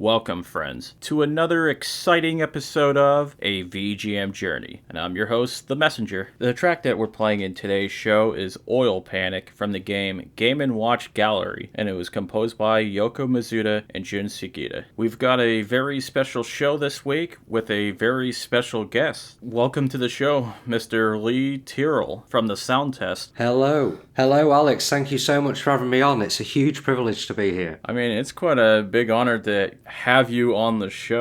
Welcome, friends, to another exciting episode of A VGM Journey. And I'm your host, The Messenger. The track that we're playing in today's show is Oil Panic from the game Game & Watch Gallery, and it was composed by Yoko Mizuta and Jun Sigita. We've got a very special show this week with a very special guest. Welcome to the show, Mr. Lee Tyrrell from the Sound Test. Hello, Alex. Thank you so much for having me on. It's a huge privilege to be here. I mean, it's quite a big honor to have you on the show.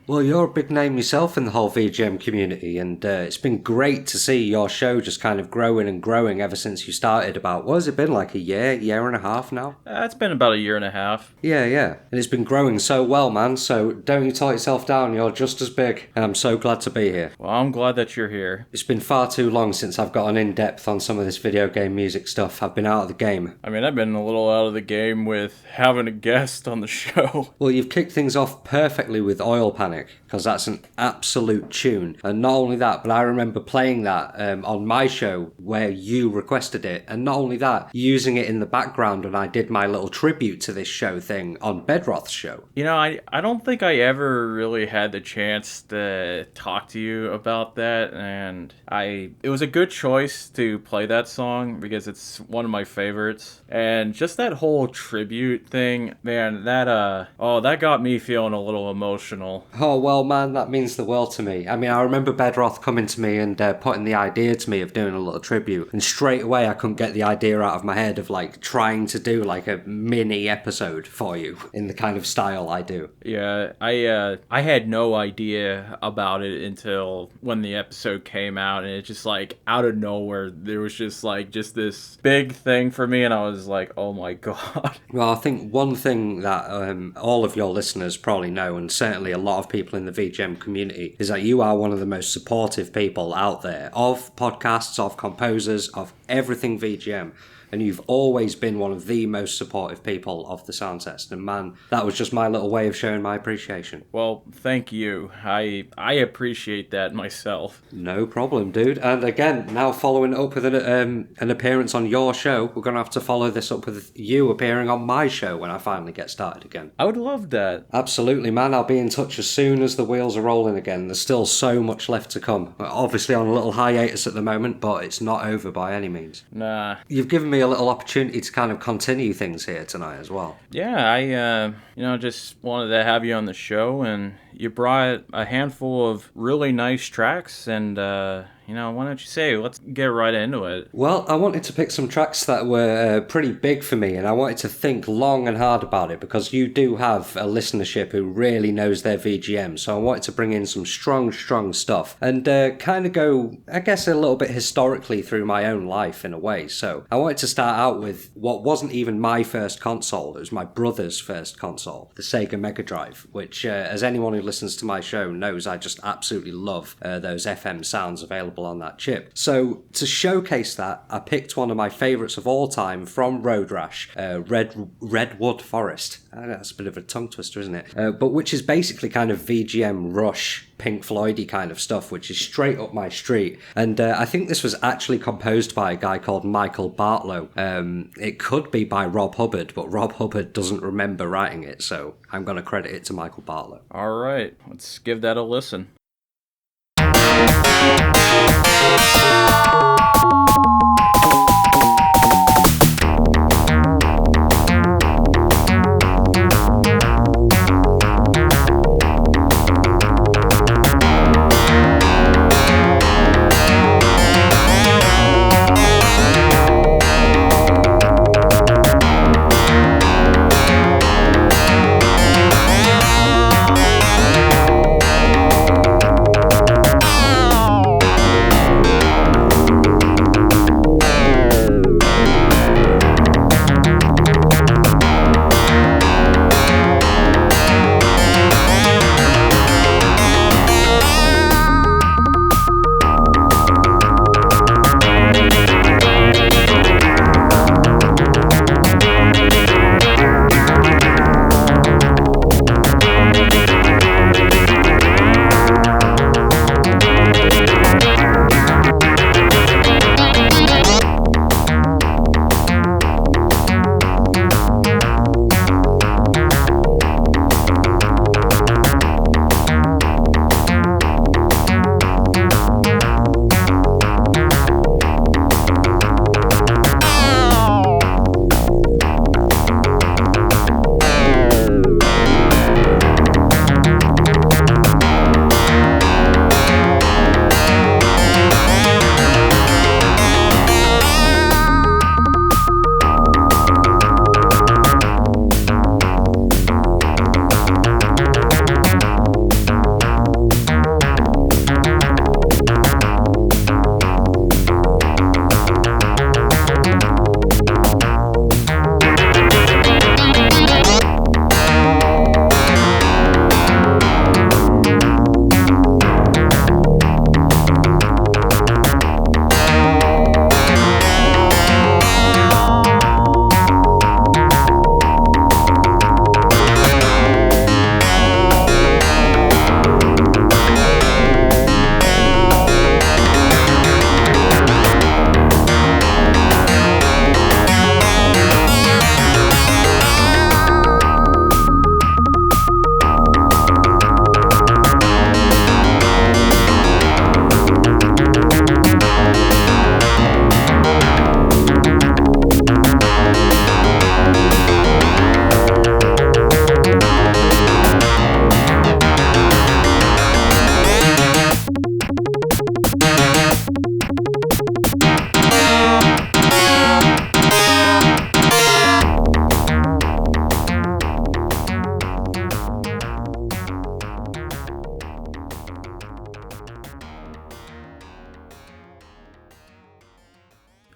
Well, you're a big name yourself in the whole VGM community, and it's been great to see your show just kind of growing and growing ever since you started about, what has it been, like a year and a half now? It's been about a year and a half. Yeah. And it's been growing so well, man, so don't you tie yourself down, you're just as big, and I'm so glad to be here. Well, I'm glad that you're here. It's been far too long since I've gotten in-depth on some of this video game music stuff. I've been out of the game. I've been a little out of the game with having a guest on the show. Well, you've kicked things off perfectly with Oil Panic, because that's an absolute tune. And not only that, but I remember playing that on my show where you requested it. And not only that, using it in the background when I did my little tribute to this show thing on Bedroth's show. You know, I don't think I ever really had the chance to talk to you about that. And it was a good choice to play that song because it's one of my favorites. And just that whole tribute thing, man, that got me feeling a little emotional. Oh, well, man, that means the world to me. I remember Bedroth coming to me and putting the idea to me of doing a little tribute. And straight away, I couldn't get the idea out of my head of, trying to do, a mini episode for you in the kind of style I do. Yeah, I had no idea about it until when the episode came out. And it just, out of nowhere, there was just this big thing for me. And I was like, oh, my God. Well, I think one thing that all of your listeners probably know, and certainly a lot of people in the VGM community, is that you are one of the most supportive people out there of podcasts, of composers, of everything VGM. And you've always been one of the most supportive people of the Sound Test. And man, that was just my little way of showing my appreciation. Well, thank you. I appreciate that myself. No problem, dude. And again, now following up with an appearance on your show, we're going to have to follow this up with you appearing on my show when I finally get started again. I would love that. Absolutely, man. I'll be in touch as soon as the wheels are rolling again. There's still so much left to come. We're obviously on a little hiatus at the moment, but it's not over by any means. Nah. You've given me a little opportunity to kind of continue things here tonight as well. Yeah, I just wanted to have you on the show, and you brought a handful of really nice tracks, and why don't you say, let's get right into it. Well, I wanted to pick some tracks that were pretty big for me, and I wanted to think long and hard about it, because you do have a listenership who really knows their VGM, so I wanted to bring in some strong stuff, and kind of go, I guess, a little bit historically through my own life in a way. So I wanted to start out with what wasn't even my first console, it was my brother's first console, the Sega Mega Drive, which, as anyone who listens to my show knows, I just absolutely love those FM sounds available on that chip. So to showcase that, I picked one of my favourites of all time from Road Rash, Redwood Forest. That's a bit of a tongue twister, isn't it? But which is basically kind of VGM Rush, Pink Floydy kind of stuff, which is straight up my street. And I think this was actually composed by a guy called Michael Bartlow. It could be by Rob Hubbard, but Rob Hubbard doesn't remember writing it, so I'm going to credit it to Michael Bartlow. All right, let's give that a listen.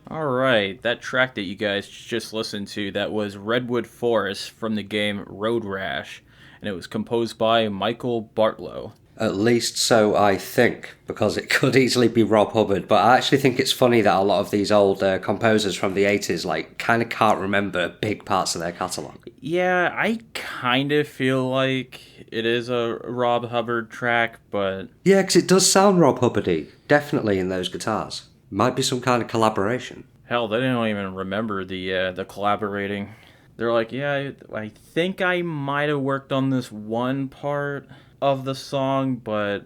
All right, that track that you guys just listened to, that was Redwood Forest from the game Road Rash, and it was composed by Michael Bartlow. At least so I think, because it could easily be Rob Hubbard. But I actually think it's funny that a lot of these old composers from the 80s, like, kind of can't remember big parts of their catalogue. Yeah, I kind of feel like it is a Rob Hubbard track, but... Yeah, because it does sound Rob Hubbardy, definitely in those guitars. Might be some kind of collaboration. Hell, they don't even remember the collaborating. They're like, yeah, I think I might have worked on this one part of the song, but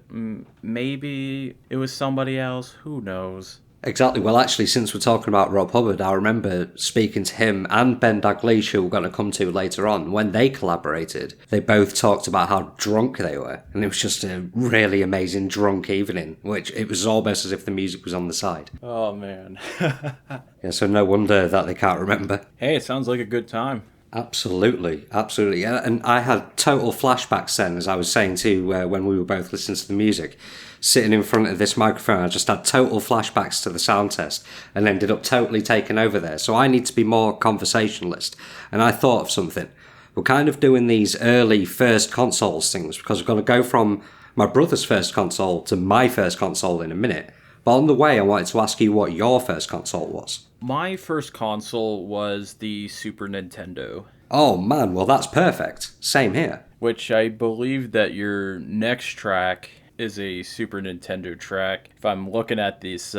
maybe it was somebody else. Who knows? Exactly. Well, actually, since we're talking about Rob Hubbard, I remember speaking to him and Ben Daglish, who we're going to come to later on. When they collaborated, they both talked about how drunk they were. And it was just a really amazing drunk evening, which it was almost as if the music was on the side. Oh, man. Yeah, so no wonder that they can't remember. Hey, it sounds like a good time. Absolutely, absolutely. And I had total flashbacks then, as I was saying too, when we were both listening to the music. Sitting in front of this microphone, I just had total flashbacks to the sound test and ended up totally taken over there. So I need to be more conversationalist. And I thought of something. We're kind of doing these early first consoles things because we're going to go from my brother's first console to my first console in a minute. But on the way, I wanted to ask you what your first console was. My first console was the Super Nintendo. Oh man, well that's perfect. Same here. Which I believe that your next track is a Super Nintendo track. If I'm looking at this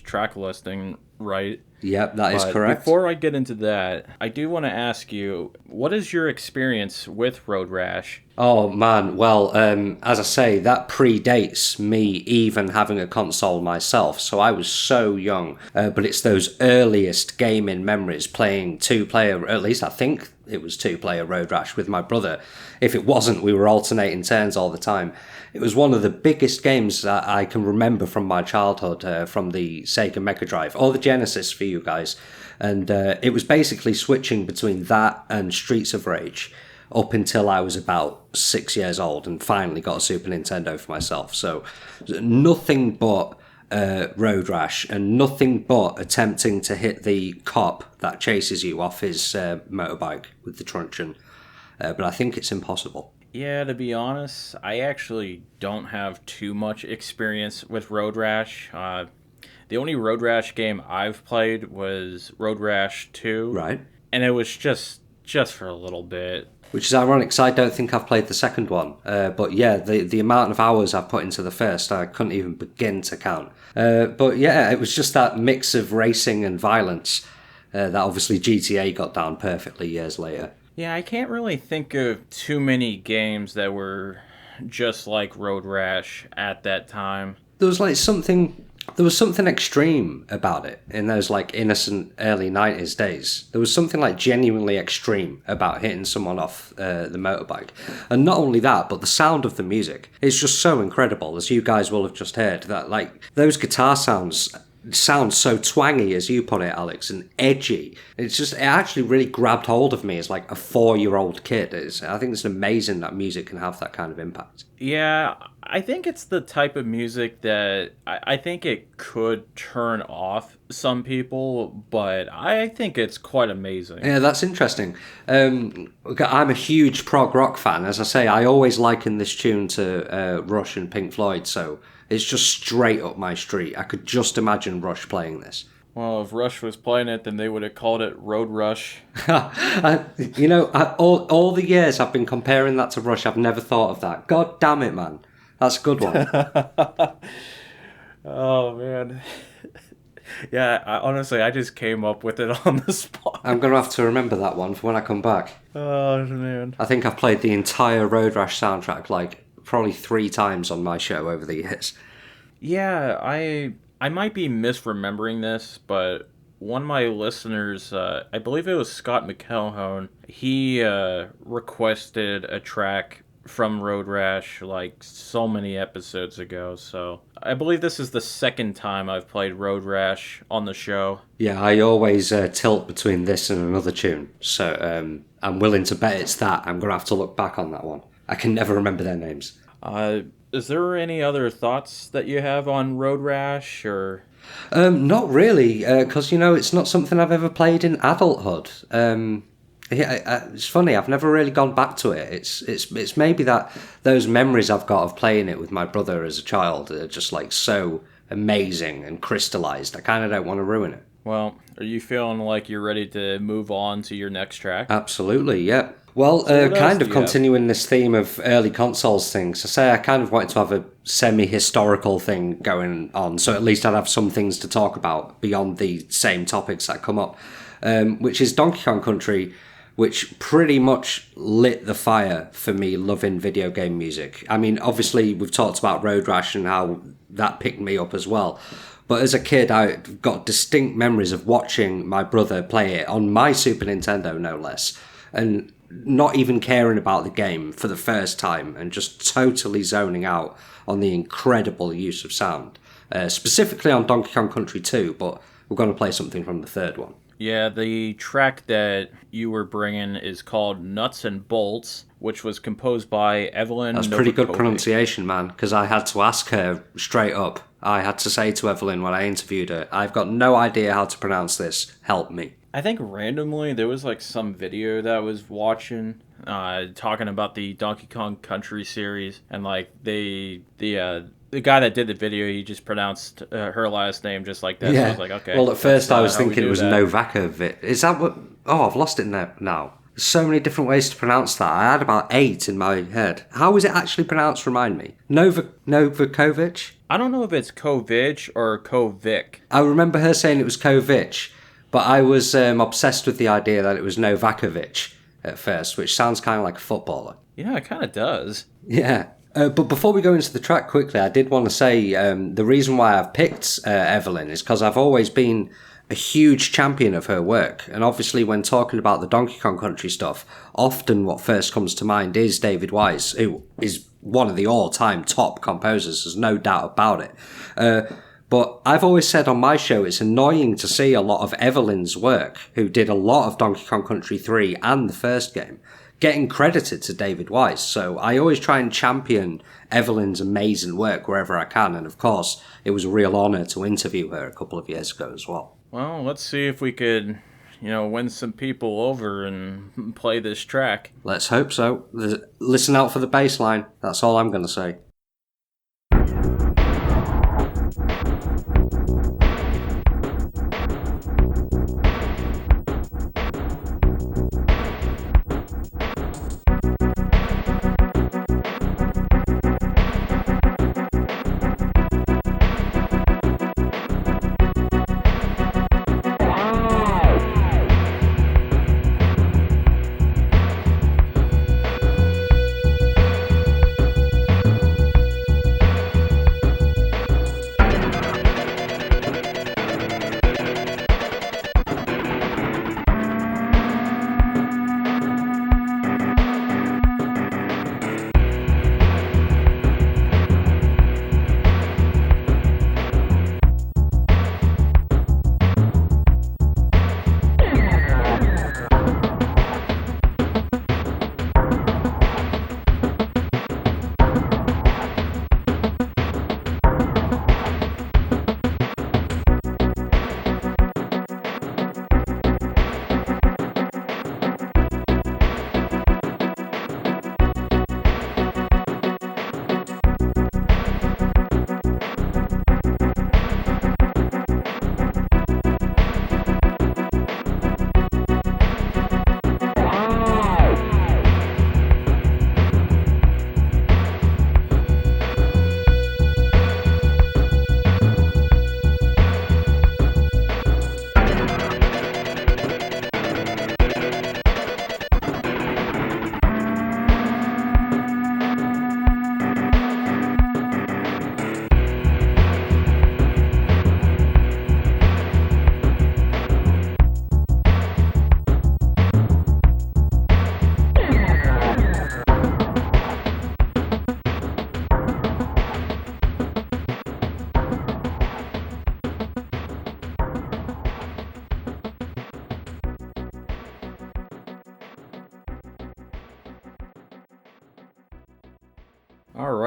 track listing right. Yep, that is correct. Before I get into that, I do want to ask you, what is your experience with Road Rash? Oh man, well, as I say, that predates me even having a console myself, so I was so young. But it's those earliest gaming memories playing two-player, at least I think it was two-player Road Rash with my brother. If it wasn't, we were alternating turns all the time. It was one of the biggest games that I can remember from my childhood, from the Sega Mega Drive, or the Genesis for you guys. And it was basically switching between that and Streets of Rage up until I was about 6 years old and finally got a Super Nintendo for myself. So nothing but Road Rash and nothing but attempting to hit the cop that chases you off his motorbike with the truncheon. But I think it's impossible. Yeah, to be honest, I actually don't have too much experience with Road Rash. The only Road Rash game I've played was Road Rash 2. Right. And it was just for a little bit. Which is ironic because I don't think I've played the second one. But yeah, the amount of hours I've put into the first, I couldn't even begin to count. But yeah, it was just that mix of racing and violence that obviously GTA got down perfectly years later. Yeah, I can't really think of too many games that were just like Road Rash at that time. There was something extreme about it in those like innocent early 90s days. There was something like genuinely extreme about hitting someone off the motorbike. And not only that, but the sound of the music is just so incredible, as you guys will have just heard, that like those guitar sounds sound so twangy, as you put it, Alex, and edgy. It actually really grabbed hold of me as like a 4-year-old kid. I think it's amazing that music can have that kind of impact. Yeah, I think it's the type of music that I think it could turn off some people, but I think it's quite amazing. Yeah, that's interesting. I'm a huge prog rock fan. As I say, I always liken this tune to Rush and Pink Floyd, so it's just straight up my street. I could just imagine Rush playing this. Well, if Rush was playing it, then they would have called it Road Rush. All the years I've been comparing that to Rush, I've never thought of that. God damn it, man. That's a good one. Oh, man. Yeah, honestly, I just came up with it on the spot. I'm going to have to remember that one for when I come back. Oh, man. I think I've played the entire Road Rash soundtrack like probably 3 times on my show over the years. Yeah, I might be misremembering this, but one of my listeners, I believe it was Scott McElhone, he requested a track from Road Rash like so many episodes ago, so I believe this is the second time I've played Road Rash on the show. Yeah, I always tilt between this and another tune, so I'm willing to bet it's that. I'm going to have to look back on that one. I can never remember their names. Is there any other thoughts that you have on Road Rash, or? Not really, because it's not something I've ever played in adulthood. It's funny. I've never really gone back to it. It's maybe that those memories I've got of playing it with my brother as a child are just like so amazing and crystallized. I kind of don't want to ruin it. Well, are you feeling like you're ready to move on to your next track? Absolutely, yeah. Well, So what kind else of do you have? continuing this theme of early consoles things, I say I kind of wanted to have a semi-historical thing going on, so at least I'd have some things to talk about beyond the same topics that come up, which is Donkey Kong Country, which pretty much lit the fire for me loving video game music. I mean, obviously, we've talked about Road Rash and how that picked me up as well. But as a kid, I got distinct memories of watching my brother play it on my Super Nintendo, no less, and not even caring about the game for the first time and just totally zoning out on the incredible use of sound, specifically on Donkey Kong Country 2, but we're going to play something from the third one. Yeah, the track that you were bringing is called Nuts and Bolts, which was composed by Eveline. That's pretty good Novakovic. pronunciation, man, because I had to ask her straight up. I had to say to Eveline when I interviewed her, I've got no idea how to pronounce this. Help me. I think randomly there was like some video that I was watching talking about the Donkey Kong Country series, and like the guy that did the video, he just pronounced her last name just like that. So I was like, okay. Well, at first I was how we thinking it do was that. Novakovic. Is that what? Oh, I've lost it now. There's so many different ways to pronounce that. I had about 8 in my head. How is it actually pronounced? Remind me. Novakovic? I don't know if it's Kovic or Kovic. I remember her saying it was Kovic, but I was obsessed with the idea that it was Novakovic at first, which sounds kind of like a footballer. Yeah, it kind of does. Yeah. But before we go into the track quickly, I did want to say the reason why I've picked Eveline is because I've always been a huge champion of her work. And obviously when talking about the Donkey Kong Country stuff, often what first comes to mind is David Wise, who is one of the all-time top composers, there's no doubt about it. But I've always said on my show it's annoying to see a lot of Eveline's work, who did a lot of Donkey Kong Country 3 and the first game, getting credited to David Wise. So I always try and champion Eveline's amazing work wherever I can. And of course, it was a real honour to interview her a couple of years ago as well. Well, let's see if we could, win some people over and play this track. Let's hope so. Listen out for the bass line. That's all I'm going to say.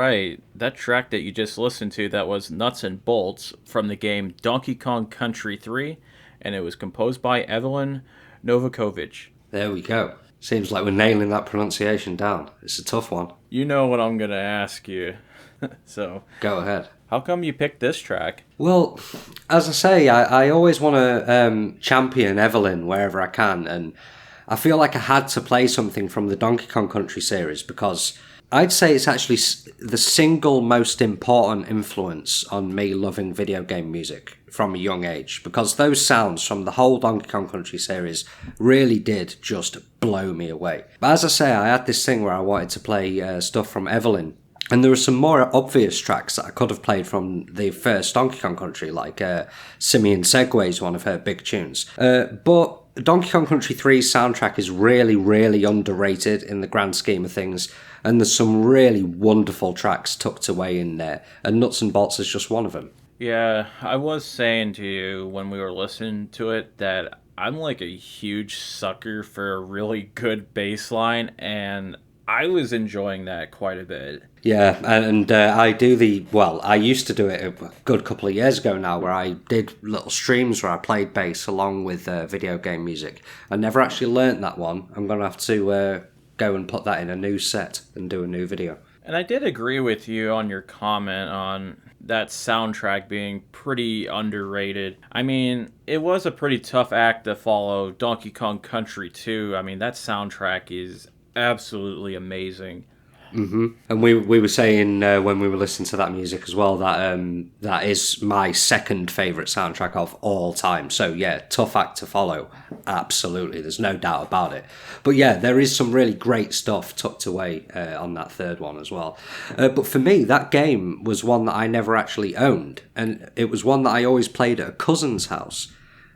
right. That track that you just listened to, that was Nuts and Bolts from the game Donkey Kong Country 3, and it was composed by Eveline Novakovic. There we go. Seems like we're nailing that pronunciation down. It's a tough one. You know what I'm going to ask you. So, go ahead. How come you picked this track? Well, as I say, I always want to champion Eveline wherever I can, and I feel like I had to play something from the Donkey Kong Country series because I'd say it's actually the single most important influence on me loving video game music from a young age, because those sounds from the whole Donkey Kong Country series really did just blow me away. But as I say, I had this thing where I wanted to play stuff from Eveline, and there were some more obvious tracks that I could have played from the first Donkey Kong Country, like Simian Segway's one of her big tunes. But Donkey Kong Country 3's soundtrack is really, really underrated in the grand scheme of things, and there's some really wonderful tracks tucked away in there, and Nuts and Bolts is just one of them. Yeah, I was saying to you when we were listening to it that I'm like a huge sucker for a really good bass line, and I was enjoying that quite a bit. Yeah, and I used to do it a good couple of years ago now, where I did little streams where I played bass along with video game music. I never actually learnt that one. I'm going to have to go and put that in a new set and do a new video. And I did agree with you on your comment on that soundtrack being pretty underrated. I mean, it was a pretty tough act to follow Donkey Kong Country 2. I mean, that soundtrack is absolutely amazing. Mm-hmm. And we were saying when we were listening to that music as well that that is my second favourite soundtrack of all time. So yeah, tough act to follow. Absolutely, there's no doubt about it. But yeah, there is some really great stuff tucked away on that third one as well. But for me, that game was one that I never actually owned, and it was one that I always played at a cousin's house.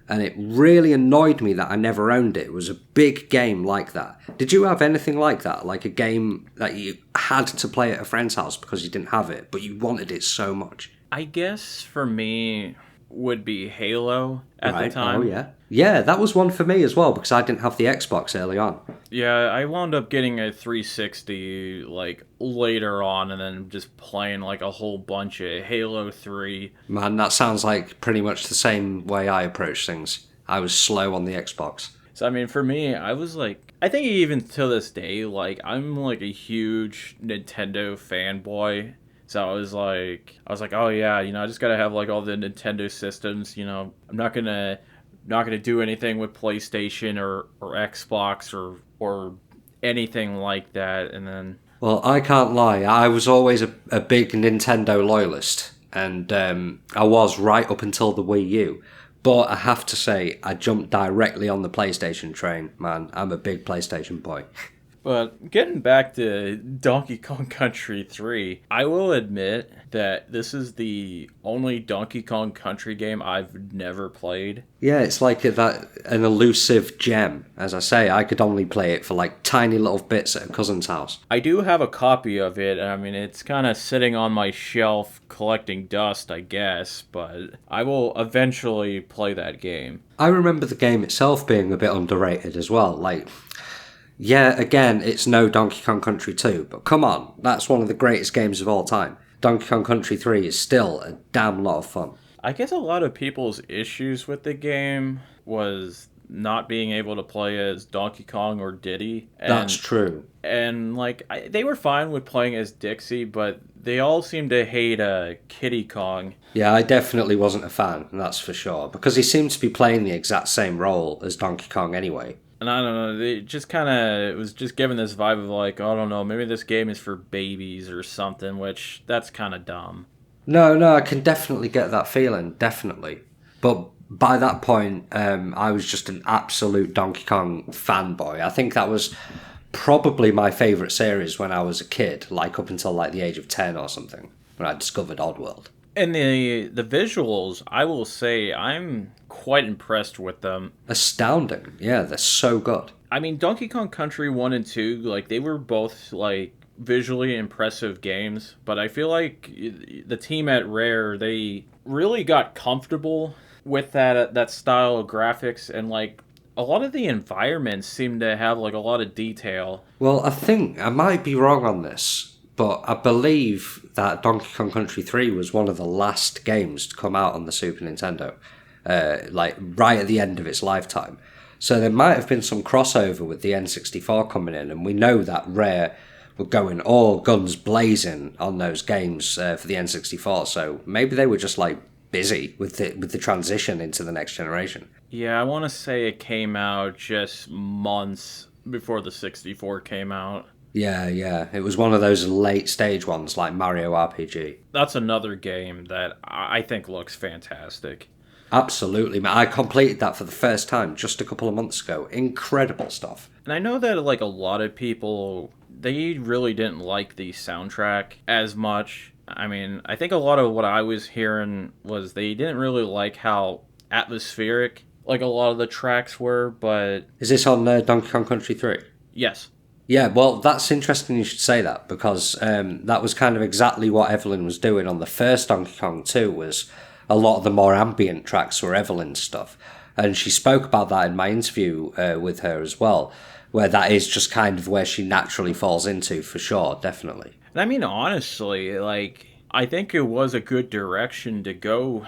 And it really annoyed me that I never owned it. It was a big game like that. Did you have anything like that? Like a game that you had to play at a friend's house because you didn't have it, but you wanted it so much? I guess for me would be Halo at the time. Oh, yeah. Yeah, that was one for me as well because I didn't have the Xbox early on. Yeah, I wound up getting a 360 like later on and then just playing like a whole bunch of Halo 3. Man, that sounds like pretty much the same way I approach things. I was slow on the Xbox. So, I mean, for me, I was like, I think even to this day, like, I'm like a huge Nintendo fanboy. So I was like, oh yeah, you know, I just gotta have like all the Nintendo systems. You know, I'm not gonna do anything with PlayStation or Xbox or anything like that. And then, well, I can't lie, I was always a big Nintendo loyalist, and I was right up until the Wii U. But I have to say, I jumped directly on the PlayStation train, man. I'm a big PlayStation boy. But getting back to Donkey Kong Country 3, I will admit that this is the only Donkey Kong Country game I've never played. Yeah, it's like an elusive gem. As I say, I could only play it for like tiny little bits at a cousin's house. I do have a copy of it. I mean, it's kind of sitting on my shelf collecting dust, I guess, but I will eventually play that game. I remember the game itself being a bit underrated as well. Like, yeah, again, it's no Donkey Kong Country 2, but come on, that's one of the greatest games of all time. Donkey Kong Country 3 is still a damn lot of fun. I guess a lot of people's issues with the game was not being able to play as Donkey Kong or Diddy. That's true. And, like, they were fine with playing as Dixie, but they all seemed to hate Kiddy Kong. Yeah, I definitely wasn't a fan, that's for sure, because he seemed to be playing the exact same role as Donkey Kong anyway. And I don't know, it was just giving this vibe of like, I don't know, maybe this game is for babies or something, which that's kind of dumb. No, I can definitely get that feeling, definitely. But by that point, I was just an absolute Donkey Kong fanboy. I think that was probably my favourite series when I was a kid, like up until like the age of 10 or something, when I discovered Oddworld. And the visuals, I will say, I'm quite impressed with them. Astounding. Yeah, they're so good. I mean, Donkey Kong Country 1 and 2, like, they were both, like, visually impressive games, but I feel like the team at Rare, they really got comfortable with that style of graphics, and, like, a lot of the environments seem to have, like, a lot of detail. Well, I think I might be wrong on this, but I believe that Donkey Kong Country 3 was one of the last games to come out on the Super Nintendo, like right at the end of its lifetime. So there might have been some crossover with the N64 coming in, and we know that Rare were going all guns blazing on those games for the N64, so maybe they were just like busy with the transition into the next generation. Yeah, I want to say it came out just months before the 64 came out. Yeah, it was one of those late stage ones like Mario RPG. That's another game that I think looks fantastic. Absolutely, man. I completed that for the first time just a couple of months ago. Incredible stuff. And I know that like a lot of people, they really didn't like the soundtrack as much. I mean, I think a lot of what I was hearing was they didn't really like how atmospheric like a lot of the tracks were, but... Is this on Donkey Kong Country 3? Yes. Yeah, well, that's interesting you should say that, because that was kind of exactly what Eveline was doing on the first Donkey Kong 2, was a lot of the more ambient tracks were Eveline's stuff. And she spoke about that in my interview with her as well, where that is just kind of where she naturally falls into, for sure, definitely. And I mean, honestly, like, I think it was a good direction to go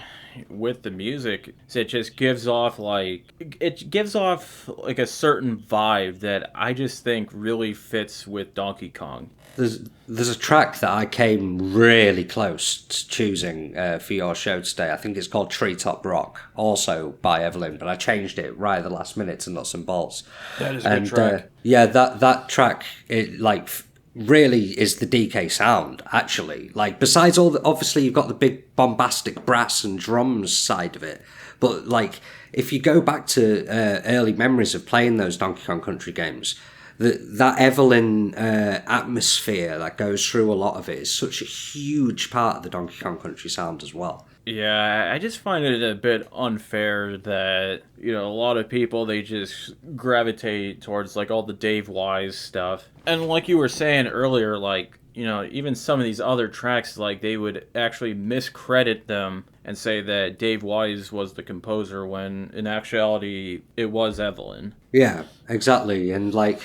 with the music. So it just gives off like a certain vibe that I just think really fits with Donkey Kong. There's a track that I came really close to choosing for your show today. I think it's called Treetop Rock, also by Eveline, but I changed it right at the last minute to Nuts and Bolts. That is a good track. Yeah, that track, it like really is the DK sound, actually. Like, besides all the, obviously you've got the big bombastic brass and drums side of it, but like, if you go back to early memories of playing those Donkey Kong Country games, that Eveline atmosphere that goes through a lot of it is such a huge part of the Donkey Kong Country sound as well. Yeah, I just find it a bit unfair that, you know, a lot of people, they just gravitate towards, like, all the Dave Wise stuff. And like you were saying earlier, like, you know, even some of these other tracks, like, they would actually miscredit them and say that Dave Wise was the composer when, in actuality, it was Eveline. Yeah, exactly. And, like,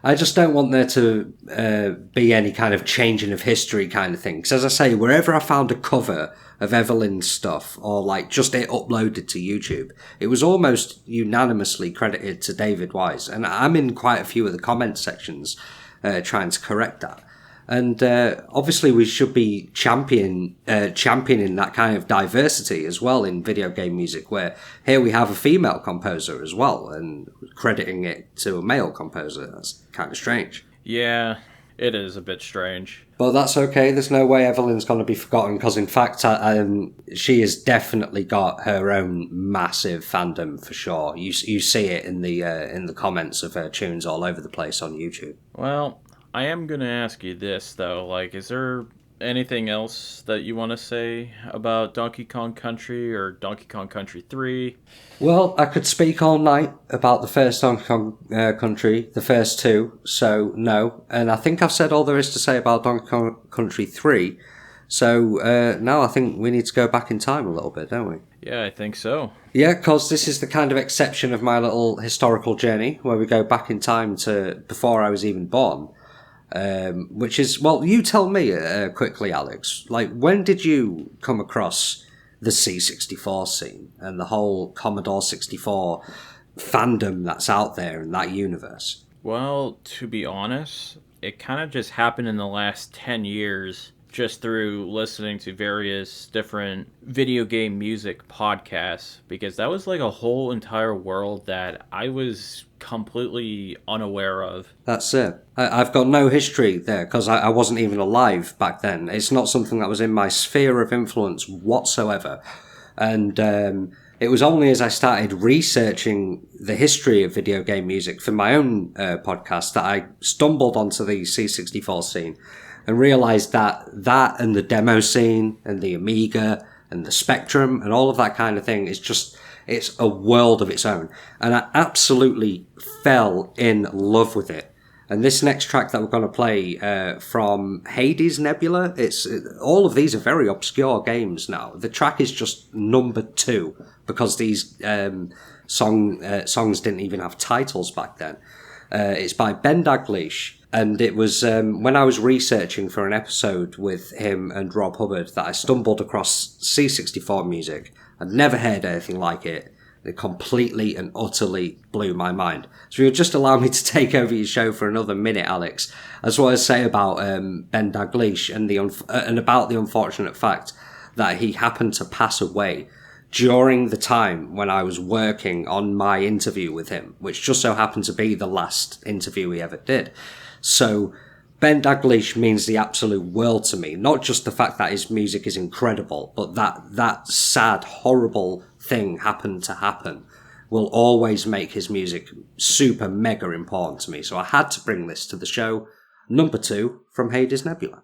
I just don't want there to be any kind of changing of history kind of thing. Because as I say, wherever I found a cover of Eveline's stuff, or like just it uploaded to YouTube, it was almost unanimously credited to David Wise. And I'm in quite a few of the comment sections trying to correct that. And obviously we should be championing that kind of diversity as well in video game music, where here we have a female composer as well, and crediting it to a male composer. That's kind of strange. Yeah, it is a bit strange. But that's okay. There's no way Eveline's going to be forgotten, because in fact she has definitely got her own massive fandom for sure. You see it in the comments of her tunes all over the place on YouTube. Well, I am going to ask you this, though. Like, is there anything else that you want to say about Donkey Kong Country or Donkey Kong Country 3? Well, I could speak all night about the first Donkey Kong Country, the first two, so no. And I think I've said all there is to say about Donkey Kong Country 3. So now I think we need to go back in time a little bit, don't we? Yeah, I think so. Yeah, because this is the kind of exception of my little historical journey, where we go back in time to before I was even born. Which is, well, you tell me quickly, Alex, like, when did you come across the C64 scene and the whole Commodore 64 fandom that's out there in that universe? Well, to be honest, it kind of just happened in the last 10 years, just through listening to various different video game music podcasts, because that was like a whole entire world that I was completely unaware of. That's it. I've got no history there, because I wasn't even alive back then. It's not something that was in my sphere of influence whatsoever. And it was only as I started researching the history of video game music for my own podcast that I stumbled onto the C64 scene and realised that and the demo scene and the Amiga and the Spectrum and all of that kind of thing is just, it's a world of its own. And I absolutely fell in love with it. And this next track that we're going to play from Hades Nebula, all of these are very obscure games now. The track is just number 2 because these songs didn't even have titles back then. It's by Ben Daglish. And it was when I was researching for an episode with him and Rob Hubbard that I stumbled across C64 music. I'd never heard anything like it. It completely and utterly blew my mind. So you'll just allow me to take over your show for another minute, Alex. I just want to say about Ben Daglish and about the unfortunate fact that he happened to pass away during the time when I was working on my interview with him, which just so happened to be the last interview he ever did. So Ben Daglish means the absolute world to me. Not just the fact that his music is incredible, but that sad, horrible thing happened to happen will always make his music super mega important to me. So I had to bring this to the show. Number 2 from Hades Nebula.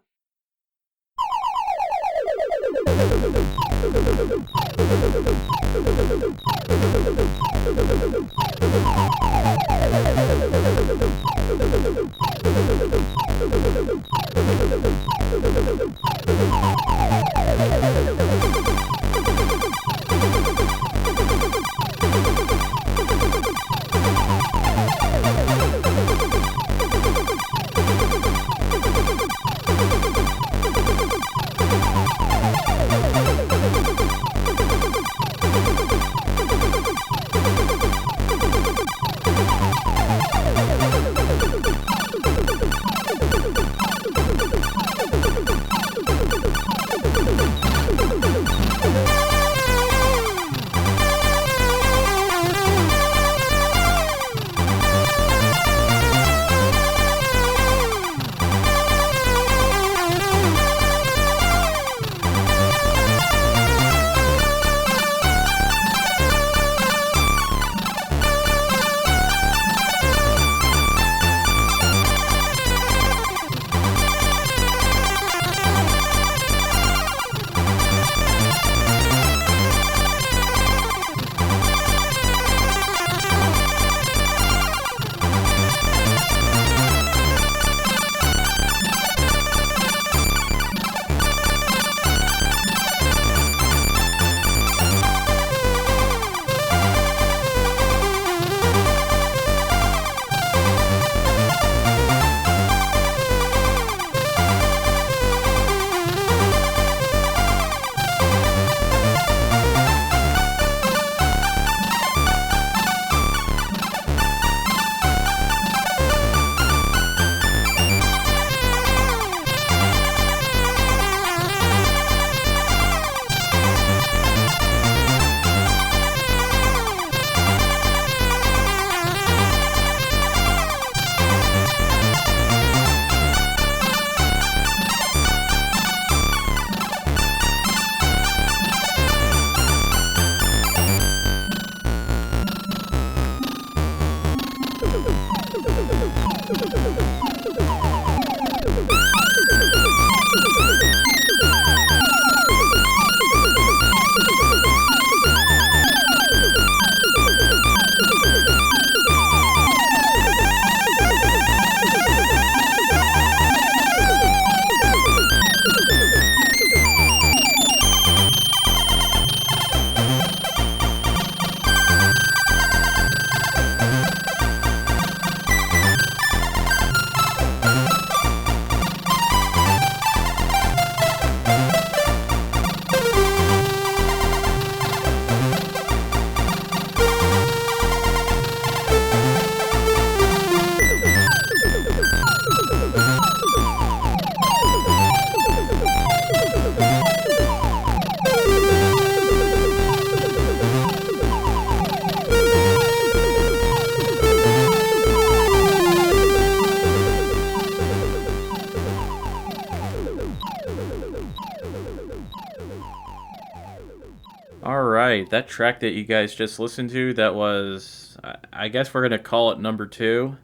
right, that track that you guys just listened to, that was, I guess we're going to call it number 2.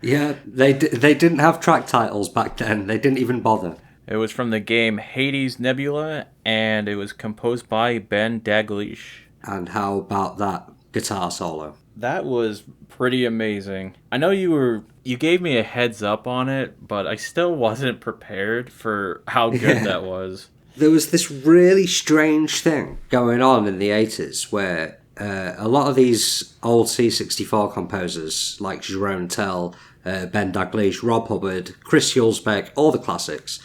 Yeah, they didn't have track titles back then. They didn't even bother. It was from the game Hades Nebula, and it was composed by Ben Daglish. And how about that guitar solo? That was pretty amazing. I know you gave me a heads up on it, but I still wasn't prepared for how good that was. There was this really strange thing going on in the 80s where a lot of these old C64 composers, like Jerome Tell, Ben Daglish, Rob Hubbard, Chris Hulsbeck, all the classics.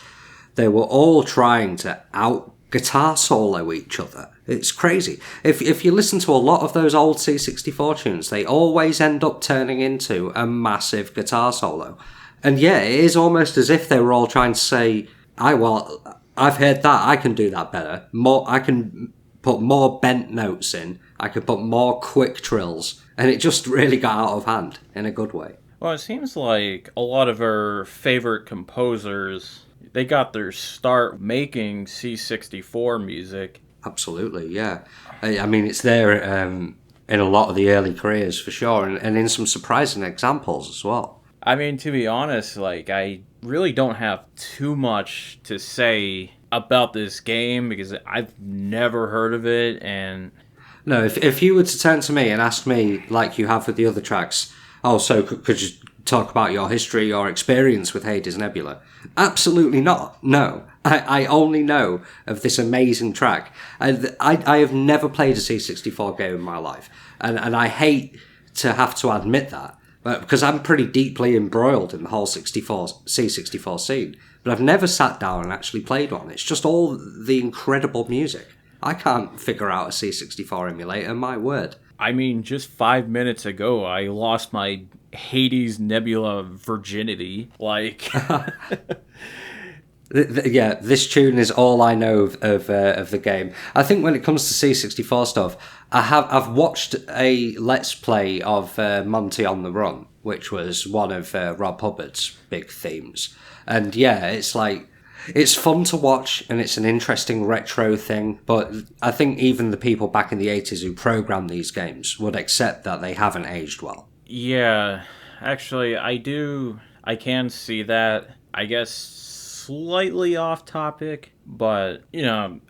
They were all trying to out-guitar solo each other. It's crazy. If you listen to a lot of those old C64 tunes, they always end up turning into a massive guitar solo. And yeah, it is almost as if they were all trying to say, I've heard that, I can do that better. I can put more bent notes in, I could put more quick trills, and it just really got out of hand in a good way. Well, it seems like a lot of our favorite composers, they got their start making C64 music. Absolutely, yeah. I mean, it's there in a lot of the early careers, for sure, and in some surprising examples as well. I mean, to be honest, like, I really don't have too much to say about this game because I've never heard of it, and... No, if you were to turn to me and ask me, like you have with the other tracks, so could you talk about your history, your experience with Hades Nebula? Absolutely not, no. I only know of this amazing track. I have never played a C64 game in my life, and I hate to have to admit that, because I'm pretty deeply embroiled in the whole C64 scene, but I've never sat down and actually played one. It's just all the incredible music. I can't figure out a C64 emulator, my word. I mean, just 5 minutes ago, I lost my Hades Nebula virginity. Like... Yeah, this tune is all I know of the game. I think when it comes to C64 stuff, I've watched a Let's Play of Monty on the Run, which was one of Rob Hubbard's big themes. And yeah, it's like, it's fun to watch and it's an interesting retro thing, but I think even the people back in the 80s who programmed these games would accept that they haven't aged well. Yeah, actually, I can see that. I guess slightly off topic, but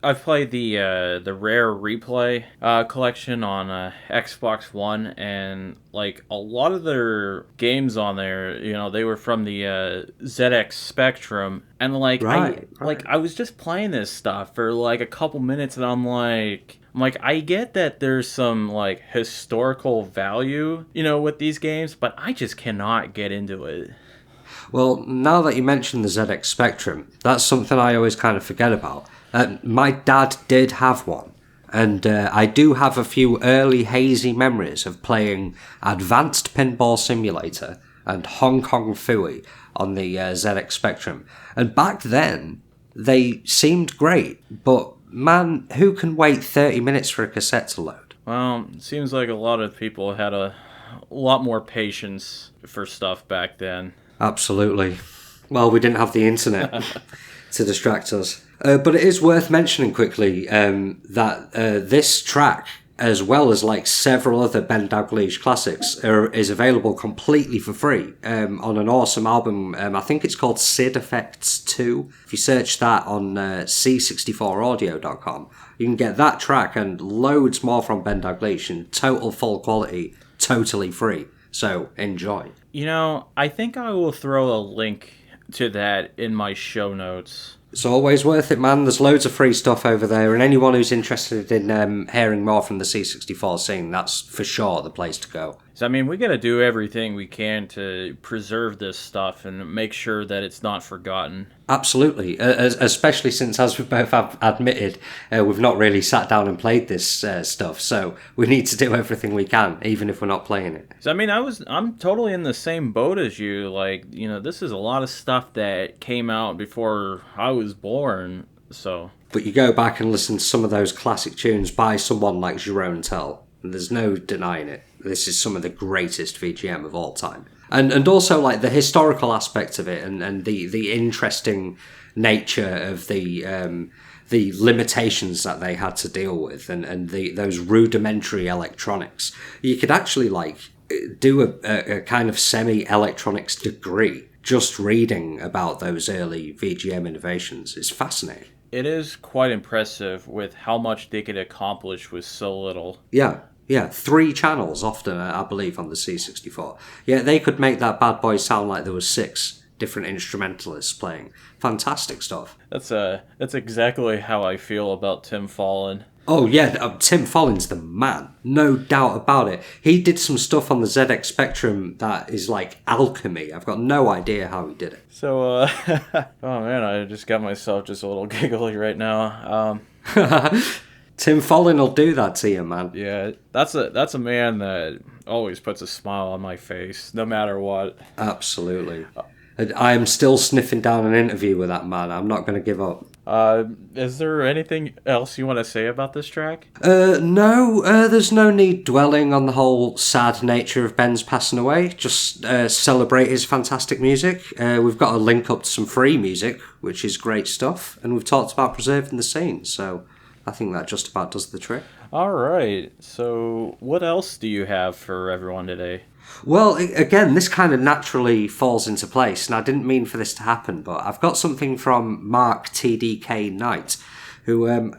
I've played the Rare Replay collection on Xbox One, and like a lot of their games on there, they were from the ZX Spectrum, and like I was just playing this stuff for like a couple minutes, and I'm like, I get that there's some like historical value, with these games, but I just cannot get into it. Well, now that you mentioned the ZX Spectrum, that's something I always kind of forget about. My dad did have one, and I do have a few early hazy memories of playing Advanced Pinball Simulator and Hong Kong Phooey on the ZX Spectrum. And back then, they seemed great, but man, who can wait 30 minutes for a cassette to load? Well, it seems like a lot of people had a lot more patience for stuff back then. Absolutely. Well, we didn't have the internet to distract us. But it is worth mentioning quickly that this track, as well as like several other Ben Daglish classics, is available completely for free on an awesome album. I think it's called Sid Effects 2. If you search that on c64audio.com, you can get that track and loads more from Ben Daglish in total full quality, totally free. So enjoy. I think I will throw a link to that in my show notes. It's always worth it, man. There's loads of free stuff over there, and anyone who's interested in hearing more from the C64 scene, that's for sure the place to go. So, I mean, we got to do everything we can to preserve this stuff and make sure that it's not forgotten. Absolutely, especially since, as we both have admitted, we've not really sat down and played this stuff, so we need to do everything we can, even if we're not playing it. So, I mean, I'm totally in the same boat as you. Like, this is a lot of stuff that came out before I was born, so... But you go back and listen to some of those classic tunes by someone like Jerome Tell, and there's no denying it. This is some of the greatest VGM of all time. And also like the historical aspect of it and the interesting nature of the limitations that they had to deal with and those rudimentary electronics. You could actually like do a kind of semi-electronics degree just reading about those early VGM innovations. It's fascinating. It is quite impressive with how much they could accomplish with so little. Yeah, 3 channels often, I believe, on the C64. Yeah, they could make that bad boy sound like there was 6 different instrumentalists playing. Fantastic stuff. That's exactly how I feel about Tim Fallon. Oh yeah, Tim Follin's the man, no doubt about it. He did some stuff on the ZX Spectrum that is like alchemy. I've got no idea how he did it. So, oh man, I just got myself just a little giggly right now. Tim Follin will do that to you, man. Yeah, that's a man that always puts a smile on my face, no matter what. Absolutely. I am still sniffing down an interview with that man. I'm not going to give up. Is there anything else you want to say about this track? No, there's no need dwelling on the whole sad nature of Ben's passing away. Just celebrate his fantastic music. We've got a link up to some free music, which is great stuff. And we've talked about preserving the scene, so I think that just about does the trick. All right, so what else do you have for everyone today? Well, again, this kind of naturally falls into place, and I didn't mean for this to happen, but I've got something from Mark TDK Knight, who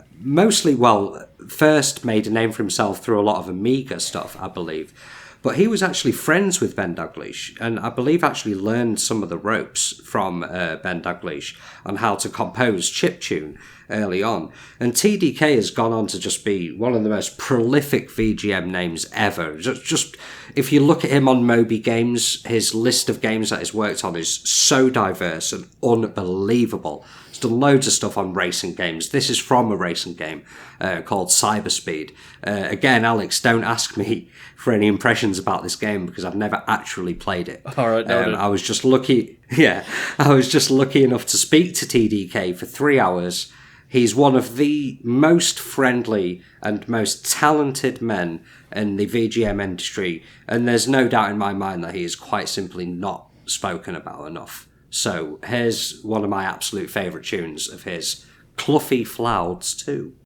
first made a name for himself through a lot of Amiga stuff, I believe. But he was actually friends with Ben Daglish, and I believe actually learned some of the ropes from Ben Daglish on how to compose chiptune early on. And TDK has gone on to just be one of the most prolific VGM names ever. Just if you look at him on Moby Games, his list of games that he's worked on is so diverse and unbelievable. He's done loads of stuff on racing games. This is from a racing game called CyberSpeed. Again, Alex, don't ask me for any impressions about this game because I've never actually played it. All right, I was just lucky. Yeah, I was just lucky enough to speak to TDK for 3 hours. He's one of the most friendly and most talented men in the VGM industry, and there's no doubt in my mind that he is quite simply not spoken about enough. So here's one of my absolute favourite tunes of his, Cluffy Flouds 2.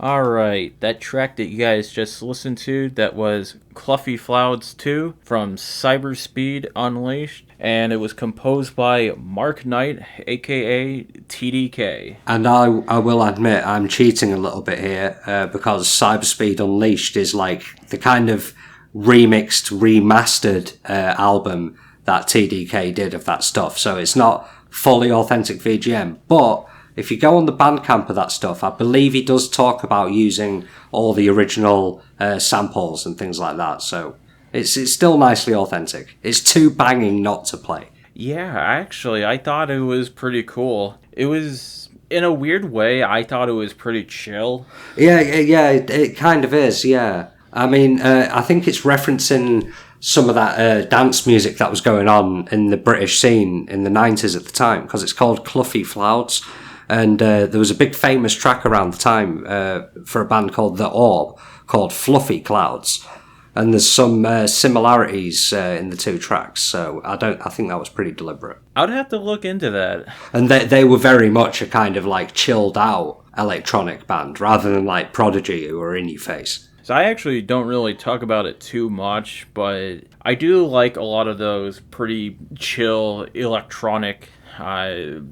Alright, that track that you guys just listened to, that was Cluffy Flouds 2 from CyberSpeed Unleashed, and it was composed by Mark Knight, aka TDK. And I will admit I'm cheating a little bit here because Cyberspeed Unleashed is like the kind of remixed, remastered album that TDK did of that stuff. So it's not fully authentic VGM, but if you go on the Bandcamp of that stuff, I believe he does talk about using all the original samples and things like that. So it's still nicely authentic. It's too banging not to play. Yeah, actually, I thought it was pretty cool. It was, in a weird way, I thought it was pretty chill. Yeah, it kind of is, yeah. I mean, I think it's referencing some of that dance music that was going on in the British scene in the 90s at the time, because it's called Cluffy Flouds. And there was a big famous track around the time for a band called The Orb called Fluffy Clouds. And there's some similarities in the two tracks, so I think that was pretty deliberate. I'd have to look into that. And they were very much a kind of like chilled out electronic band, rather than like Prodigy who were in your face. So I actually don't really talk about it too much, but I do like a lot of those pretty chill electronic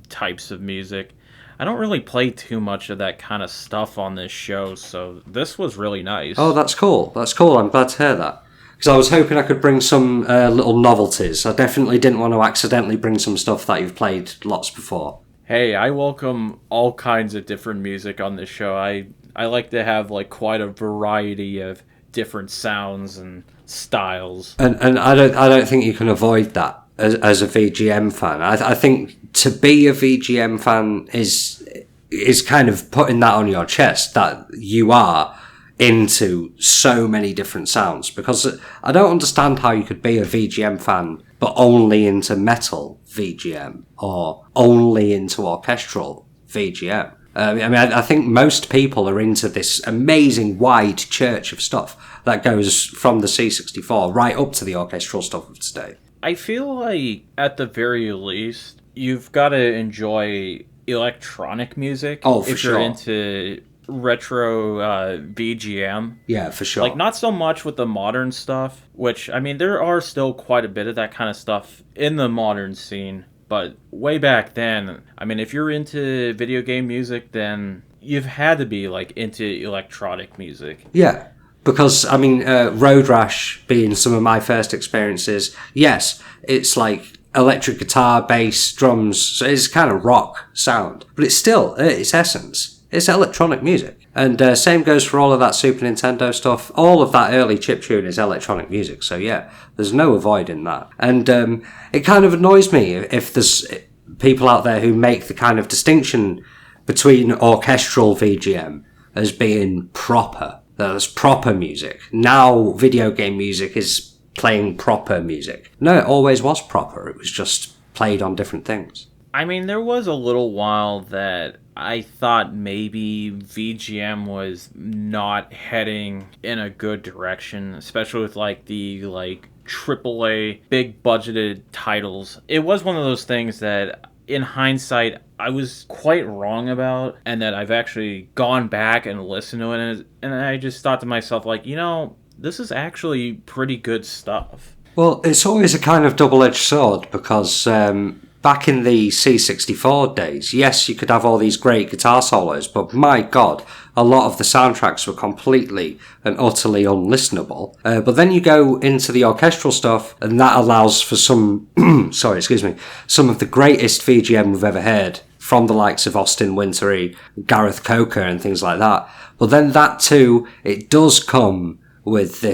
types of music. I don't really play too much of that kind of stuff on this show, so this was really nice. Oh, that's cool. That's cool. I'm glad to hear that. Because I was hoping I could bring some little novelties. I definitely didn't want to accidentally bring some stuff that you've played lots before. Hey, I welcome all kinds of different music on this show. I like to have like quite a variety of different sounds and styles. And I don't think you can avoid that as a VGM fan. I think to be a VGM fan is kind of putting that on your chest, that you are into so many different sounds, because I don't understand how you could be a VGM fan but only into metal VGM or only into orchestral VGM. I mean, I think most people are into this amazing wide church of stuff that goes from the C64 right up to the orchestral stuff of today. I feel like, at the very least, you've got to enjoy electronic music. Oh, for if sure. you're into retro VGM. Yeah, for sure. Like, not so much with the modern stuff, which, I mean, there are still quite a bit of that kind of stuff in the modern scene. But way back then, I mean, if you're into video game music, then you've had to be, like, into electronic music. Yeah. Because, I mean, Road Rash being some of my first experiences, yes, it's like electric guitar, bass, drums, so it's kind of rock sound. But it's still, its essence, it's electronic music. And same goes for all of that Super Nintendo stuff. All of that early chiptune is electronic music, so yeah, there's no avoiding that. And it kind of annoys me if there's people out there who make the kind of distinction between orchestral VGM as being proper. There's proper music. Now video game music is playing proper music. No, it always was proper. It was just played on different things. I mean, there was a little while that I thought maybe VGM was not heading in a good direction, especially with like the AAA big budgeted titles. It was one of those things that in hindsight I was quite wrong about, and that I've actually gone back and listened to it, and I just thought to myself, like, you know, this is actually pretty good stuff. Well, it's always a kind of double-edged sword, because back in the C64 days, yes, you could have all these great guitar solos, but my God, a lot of the soundtracks were completely and utterly unlistenable. But then you go into the orchestral stuff, and that allows for some, some of the greatest VGM we've ever heard, from the likes of Austin Wintory, Gareth Coker, and things like that. But then that too, it does come with the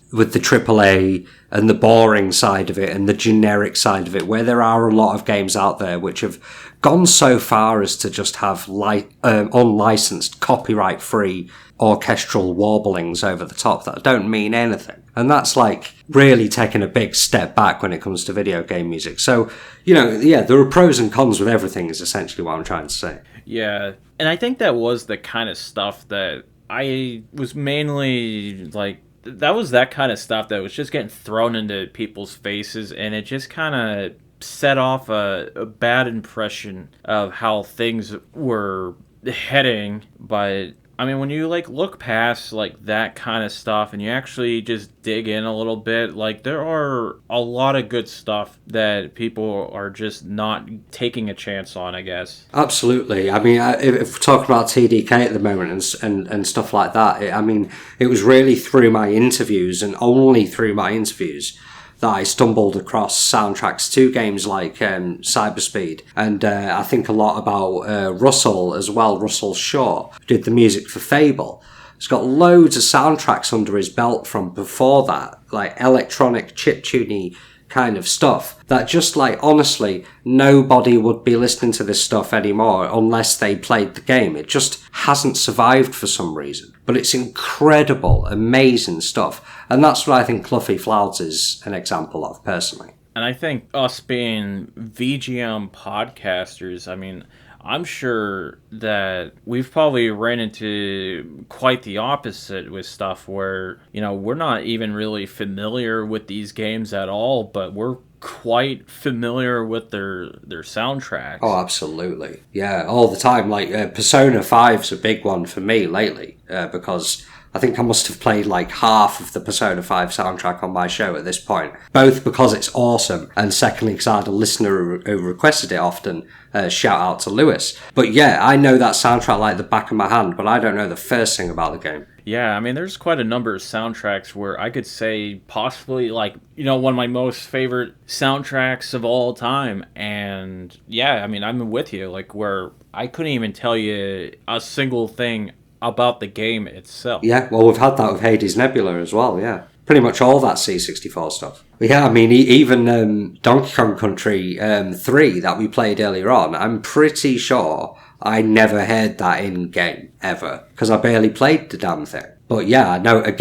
AAA and the boring side of it and the generic side of it, where there are a lot of games out there which have gone so far as to just have unlicensed, copyright-free orchestral warblings over the top that don't mean anything. And that's like really taking a big step back when it comes to video game music. So, you know, yeah, there are pros and cons with everything is essentially what I'm trying to say. Yeah, and I think that was the kind of stuff that I was mainly like, that was that kind of stuff that was just getting thrown into people's faces, and it just kind of set off a bad impression of how things were heading. But I mean, when you like look past like that kind of stuff and you actually just dig in a little bit, like there are a lot of good stuff that people are just not taking a chance on, I guess. Absolutely. I mean, if we're talking about TDK at the moment and stuff like that, I mean, it was really through my interviews and only through my interviews that I stumbled across soundtracks to games like CyberSpeed. And I think a lot about Russell as well, Russell Shaw, who did the music for Fable. He's got loads of soundtracks under his belt from before that, like electronic chiptune kind of stuff that just like honestly nobody would be listening to this stuff anymore unless they played the game. It just hasn't survived for some reason, but it's incredible, amazing stuff, and that's what I think Cluffy Flouds is an example of personally. And I think us being VGM podcasters, I mean, I'm sure that we've probably ran into quite the opposite with stuff where, you know, we're not even really familiar with these games at all, but we're quite familiar with their soundtracks. Oh, absolutely. Yeah, all the time. Like, Persona 5's a big one for me lately, because I think I must have played like half of the Persona 5 soundtrack on my show at this point. Both because it's awesome, and secondly because I had a listener who requested it often. Shout out to Lewis. But yeah, I know that soundtrack like the back of my hand, but I don't know the first thing about the game. Yeah, I mean, there's quite a number of soundtracks where I could say possibly, like, you know, one of my most favorite soundtracks of all time. And yeah, I mean, I'm with you, like, where I couldn't even tell you a single thing about the game itself. Yeah, well, we've had that with Hades Nebula as well, yeah. Pretty much all that C64 stuff. But yeah, I mean, even Donkey Kong Country 3 that we played earlier on, I'm pretty sure I never heard that in-game, ever, because I barely played the damn thing. But yeah, I know its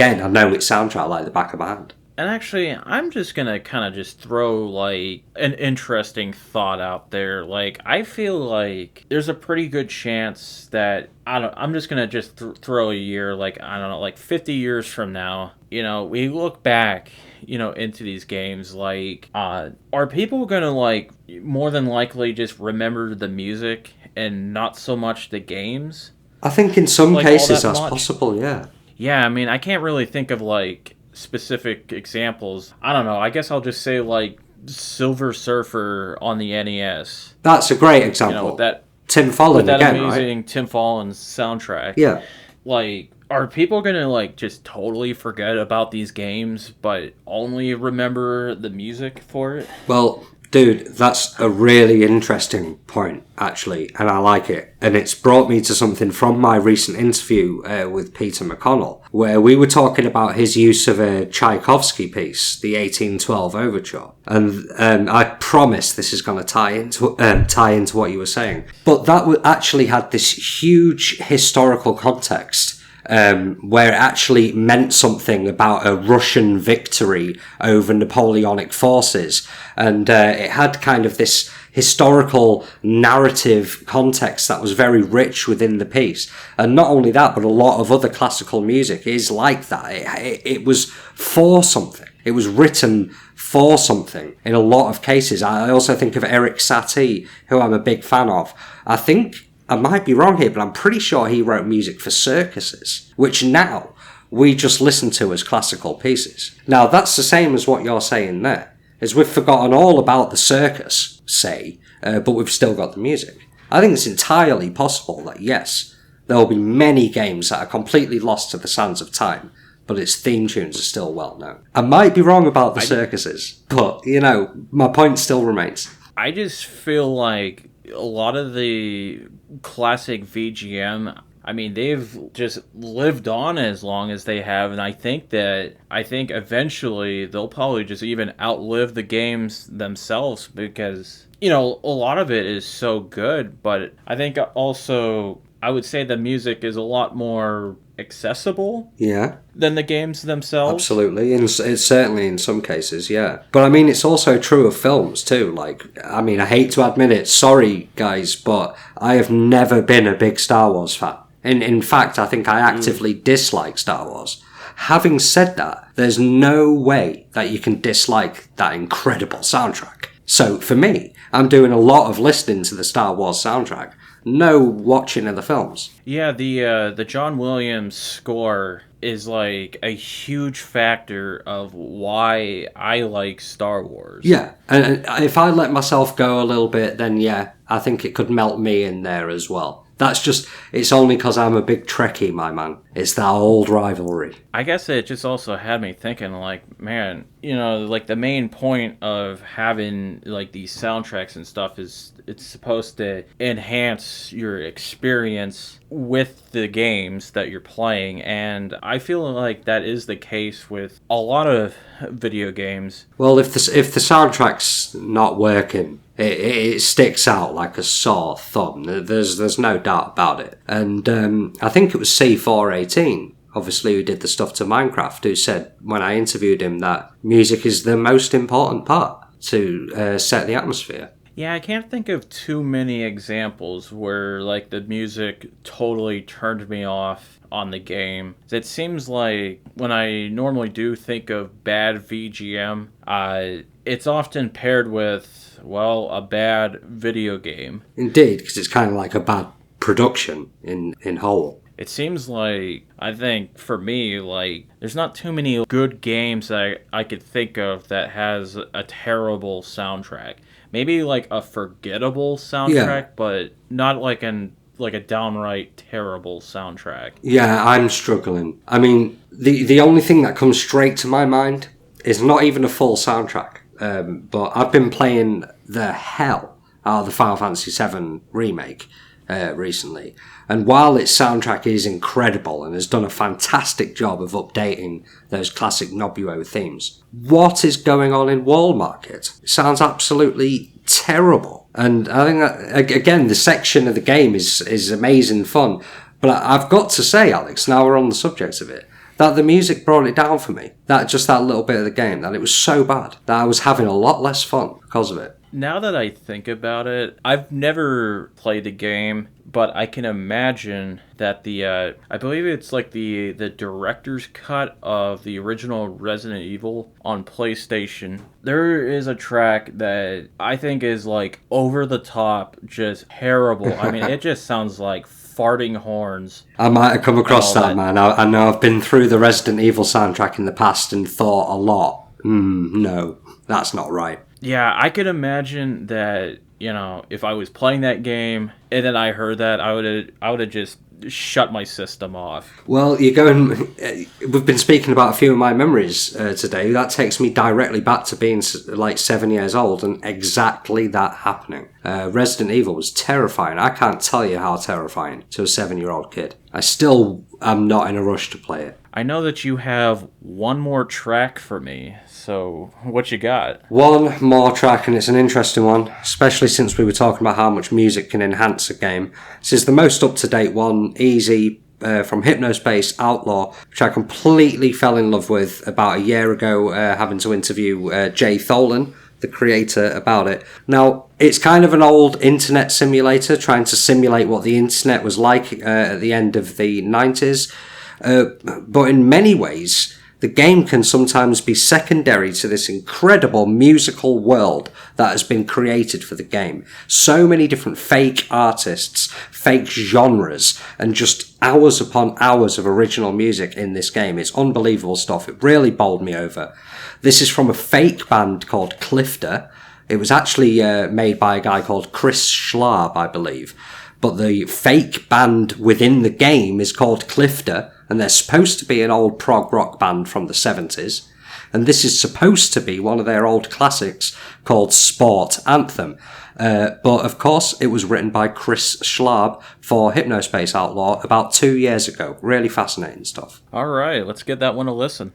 soundtrack like the back of my hand. And actually, I'm just gonna kind of just throw, like, an interesting thought out there. Like, I feel like there's a pretty good chance that, I'm just gonna just throw a year, like, I don't know, like 50 years from now, you know, we look back, you know, into these games, like, are people gonna, like, more than likely just remember the music and not so much the games? I think in some cases that's possible, yeah. Yeah, I mean, I can't really think of, like, specific examples. I don't know, I guess I'll just say like Silver Surfer on the NES. That's a great example. You know, that Tim Follin that again, amazing right? Tim Follin's soundtrack. Yeah. Like, are people gonna like just totally forget about these games but only remember the music for it? Well, dude, that's a really interesting point, actually, and I like it. And it's brought me to something from my recent interview with Peter McConnell, where we were talking about his use of a Tchaikovsky piece, the 1812 Overture. And I promise this is going to tie into what you were saying. But that actually had this huge historical context. Where it actually meant something about a Russian victory over Napoleonic forces. And it had kind of this historical narrative context that was very rich within the piece. And not only that, but a lot of other classical music is like that. It was for something. It was written for something in a lot of cases. I also think of Eric Satie, who I'm a big fan of. I might be wrong here, but I'm pretty sure he wrote music for circuses, which now we just listen to as classical pieces. Now, that's the same as what you're saying there, is we've forgotten all about the circus, but we've still got the music. I think it's entirely possible that, yes, there will be many games that are completely lost to the sands of time, but its theme tunes are still well known. I might be wrong about the circuses, but, you know, my point still remains. I just feel like a lot of the classic VGM, I mean, they've just lived on as long as they have, and I think eventually they'll probably just even outlive the games themselves because, you know, a lot of it is so good, but I think also I would say the music is a lot more accessible than the games themselves. Absolutely. It's certainly in some cases, yeah. But I mean, it's also true of films too. Like, I mean, I hate to admit it, sorry guys, but I have never been a big Star Wars fan. In fact, I think I actively dislike Star Wars. Having said that, there's no way that you can dislike that incredible soundtrack. So for me, I'm doing a lot of listening to the Star Wars soundtrack. no watching of the films. Yeah, the John Williams score is like a huge factor of why I like Star Wars. Yeah, and if I let myself go a little bit, then yeah, I think it could melt me in there as well. That's just, it's only because I'm a big Trekkie, my man. It's that old rivalry. I guess it just also had me thinking, like, man, you know, like the main point of having like these soundtracks and stuff is it's supposed to enhance your experience with the games that you're playing, and I feel like that is the case with a lot of video games. Well, if the soundtrack's not working, it sticks out like a sore thumb. There's no doubt about it. And I think it was C418, obviously, who did the stuff to Minecraft, who said when I interviewed him that music is the most important part to set the atmosphere. Yeah, I can't think of too many examples where like the music totally turned me off on the game. It seems like when I normally do think of bad VGM, it's often paired with, well, a bad video game. Indeed, because it's kind of like a bad production in whole. It seems like, I think, for me, like, there's not too many good games that I could think of that has a terrible soundtrack. Maybe, like, a forgettable soundtrack, yeah, but not like a downright terrible soundtrack. Yeah, I'm struggling. I mean, the only thing that comes straight to my mind is not even a full soundtrack. But I've been playing the hell out of the Final Fantasy VII Remake recently. And while its soundtrack is incredible and has done a fantastic job of updating those classic Nobuo themes, what is going on in World Market? It sounds absolutely terrible. And I think that, again, the section of the game is amazing fun. But I've got to say, Alex, now we're on the subject of it, that the music brought it down for me. That little bit of the game, that it was so bad that I was having a lot less fun because of it. Now that I think about it, I've never played the game, but I can imagine that I believe it's like the director's cut of the original Resident Evil on PlayStation. There is a track that I think is like over the top, just terrible. I mean, it just sounds like farting horns. I might have come across that, man. I know I've been through the Resident Evil soundtrack in the past and thought a lot, no, that's not right. Yeah, I could imagine that, you know, if I was playing that game and then I heard that, I would have just shut my system off. Well, we've been speaking about a few of my memories today. That takes me directly back to being like 7 years old and exactly that happening. Resident Evil was terrifying. I can't tell you how terrifying to a 7-year-old kid. I still am not in a rush to play it. I know that you have one more track for me, so what you got? One more track, and it's an interesting one, especially since we were talking about how much music can enhance a game. This is the most up-to-date one, Easy, from Hypnospace, Outlaw, which I completely fell in love with about a year ago, having to interview Jay Tholen, the creator, about it. Now, it's kind of an old internet simulator, trying to simulate what the internet was like at the end of the 90s. But in many ways, the game can sometimes be secondary to this incredible musical world that has been created for the game. So many different fake artists, fake genres, and just hours upon hours of original music in this game. It's unbelievable stuff. It really bowled me over. This is from a fake band called Klyfta. It was actually made by a guy called Chris Schlab, I believe. But the fake band within the game is called Klyfta, and they're supposed to be an old prog rock band from the 70s. And this is supposed to be one of their old classics called Sport Anthem. But of course, it was written by Chris Schlab for Hypnospace Outlaw about 2 years ago. Really fascinating stuff. All right, let's give that one a listen.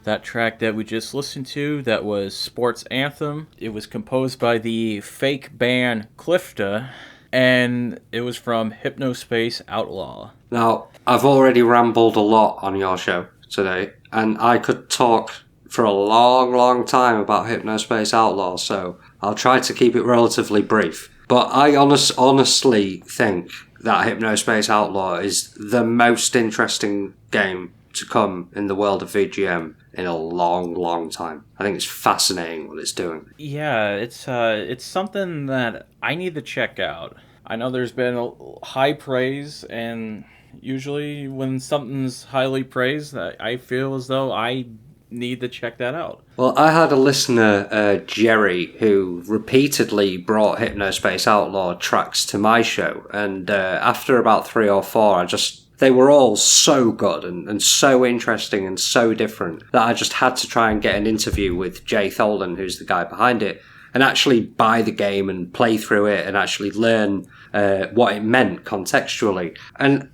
That track that we just listened to, that was Sports Anthem. It was composed by the fake band Klyfta, and it was from Hypnospace Outlaw. Now, I've already rambled a lot on your show today, and I could talk for a long, long time about Hypnospace Outlaw, so I'll try to keep it relatively brief. But I honestly think that Hypnospace Outlaw is the most interesting game to come in the world of VGM in a long, long time. I think it's fascinating what it's doing. Yeah, it's something that I need to check out. I know there's been high praise, and usually when something's highly praised, I feel as though I need to check that out. Well, I had a listener, Jerry, who repeatedly brought Hypnospace Outlaw tracks to my show, and after about 3 or 4, they were all so good and so interesting and so different that I just had to try and get an interview with Jay Tholen, who's the guy behind it, and actually buy the game and play through it and actually learn what it meant contextually. And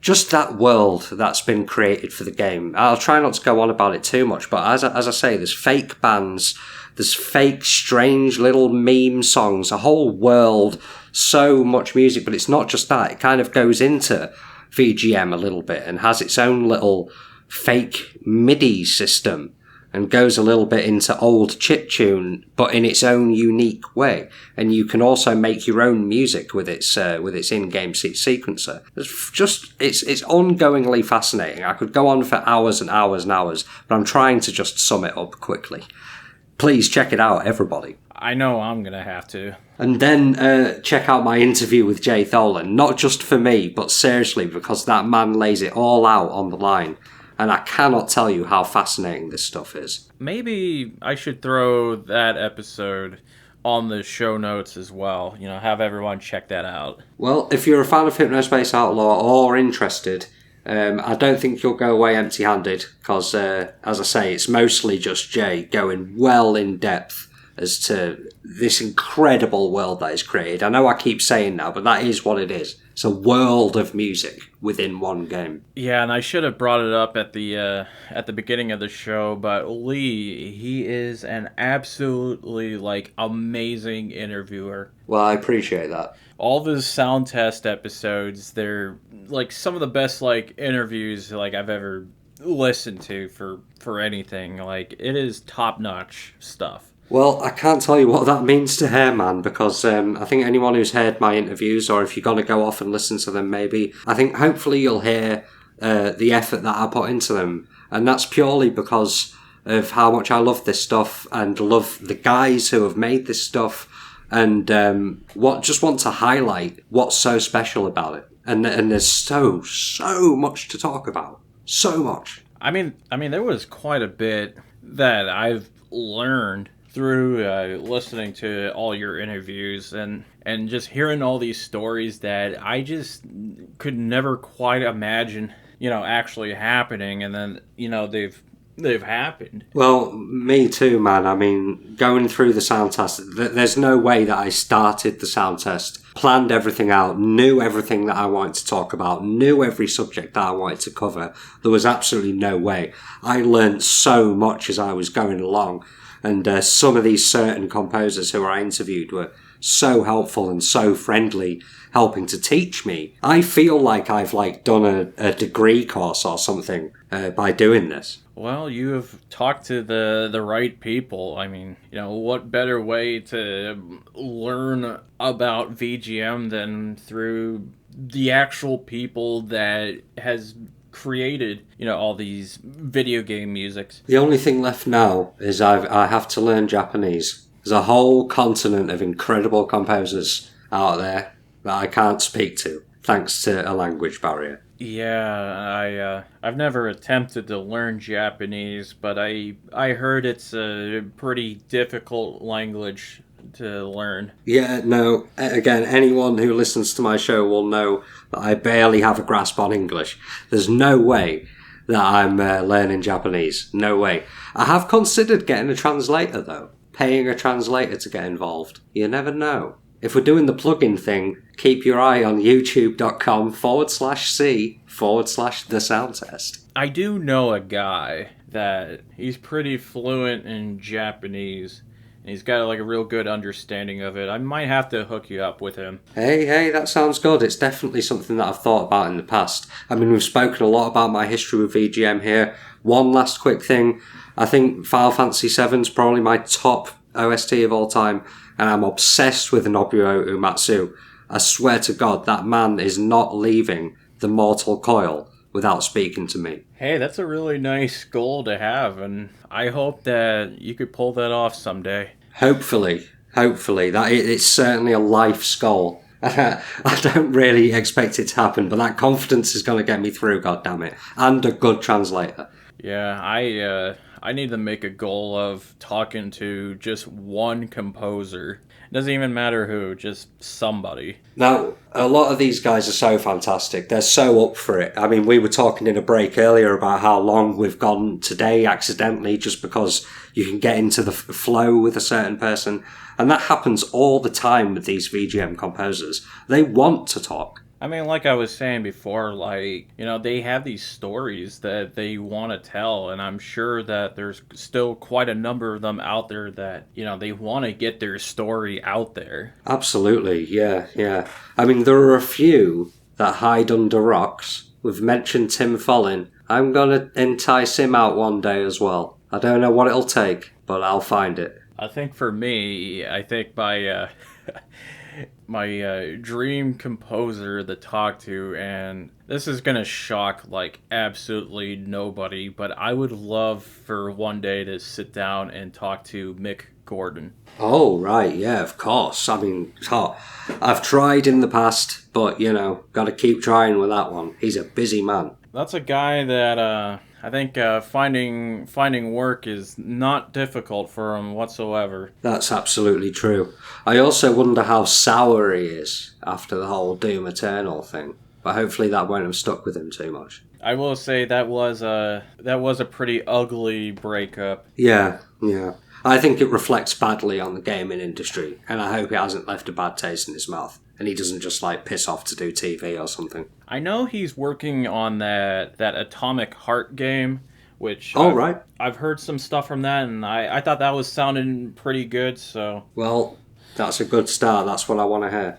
just that world that's been created for the game. I'll try not to go on about it too much, but as I say, there's fake bands, there's fake, strange little meme songs, a whole world, so much music, but it's not just that. It kind of goes into VGM a little bit and has its own little fake MIDI system and goes a little bit into old chiptune, but in its own unique way. And you can also make your own music with its in-game sequencer. It's ongoingly fascinating. I could go on for hours and hours and hours, but I'm trying to just sum it up quickly. Please check it out, everybody. I know I'm gonna have to. And then check out my interview with Jay Tholen, not just for me, but seriously, because that man lays it all out on the line. And I cannot tell you how fascinating this stuff is. Maybe I should throw that episode on the show notes as well. You know, have everyone check that out. Well, if you're a fan of Hypnospace Outlaw or interested, I don't think you'll go away empty-handed, because, as I say, it's mostly just Jay going well in depth as to this incredible world that is created. I know I keep saying that, but that is what it is. It's a world of music within one game. Yeah, and I should have brought it up at the beginning of the show, but Lee, he is an absolutely, amazing interviewer. Well, I appreciate that. All of his sound test episodes, they're, some of the best, interviews, I've ever listened to for anything. It is top-notch stuff. Well, I can't tell you what that means to Hairman, because I think anyone who's heard my interviews, or if you're going to go off and listen to them maybe, I think hopefully you'll hear the effort that I put into them. And that's purely because of how much I love this stuff and love the guys who have made this stuff, and just want to highlight what's so special about it. And there's so much to talk about. So much. I mean, there was quite a bit that I've learned through listening to all your interviews and just hearing all these stories that I just could never quite imagine, actually happening, and then, they've happened. Well, me too, man. I mean, going through the sound test, there's no way that I started the sound test, planned everything out, knew everything that I wanted to talk about, knew every subject that I wanted to cover. There was absolutely no way. I learned so much as I was going along. And some of these certain composers who I interviewed were so helpful and so friendly, helping to teach me. I feel like I've done a degree course or something by doing this. Well, you have talked to the right people. I mean, what better way to learn about VGM than through the actual people that has created, all these video game musics. The only thing left now is I have to learn Japanese. There's a whole continent of incredible composers out there that I can't speak to, thanks to a language barrier. Yeah, I've never attempted to learn Japanese, but I heard it's a pretty difficult language to learn. Yeah, no, again, anyone who listens to my show will know that I barely have a grasp on English. There's no way that I'm learning Japanese. No way. I have considered getting a translator, though. Paying a translator to get involved. You never know. If we're doing the plugin thing, keep your eye on youtube.com/c/the sound test. I do know a guy that he's pretty fluent in Japanese. And he's got like a real good understanding of it. I might have to hook you up with him. Hey, that sounds good. It's definitely something that I've thought about in the past. I mean, we've spoken a lot about my history with VGM here. One last quick thing. I think Final Fantasy VII is probably my top OST of all time, and I'm obsessed with Nobuo Uematsu. I swear to God, that man is not leaving the mortal coil without speaking to me. Hey, that's a really nice goal to have, and I hope that you could pull that off someday. Hopefully. It's certainly a life's goal. I don't really expect it to happen, but that confidence is going to get me through, goddammit. And a good translator. Yeah, I need to make a goal of talking to just one composer. It doesn't even matter who, just somebody. Now, a lot of these guys are so fantastic. They're so up for it. I mean, we were talking in a break earlier about how long we've gone today accidentally just because you can get into the flow with a certain person. And that happens all the time with these VGM composers. They want to talk. I mean, like I was saying before, like, you know, they have these stories that they want to tell, and I'm sure that there's still quite a number of them out there that, you know, they want to get their story out there. Absolutely, yeah. I mean, there are a few that hide under rocks. We've mentioned Tim Follin. I'm going to entice him out one day as well. I don't know what it'll take, but I'll find it. I think for me, I think my dream composer to talk to, and this is gonna shock like absolutely nobody, but I would love for one day to sit down and talk to Mick Gordon. Oh, right, yeah, of course. I mean, I've tried in the past, but, you know, gotta keep trying with that one. He's a busy man. That's a guy that I think finding work is not difficult for him whatsoever. That's absolutely true. I also wonder how sour he is after the whole Doom Eternal thing, but hopefully that won't have stuck with him too much. I will say that was a pretty ugly breakup. Yeah. I think it reflects badly on the gaming industry, and I hope it hasn't left a bad taste in his mouth, and he doesn't just like piss off to do TV or something. I know he's working on that Atomic Heart game, which right. I've heard some stuff from that, and I thought that was sounding pretty good. So well, that's a good start. That's what I want to hear.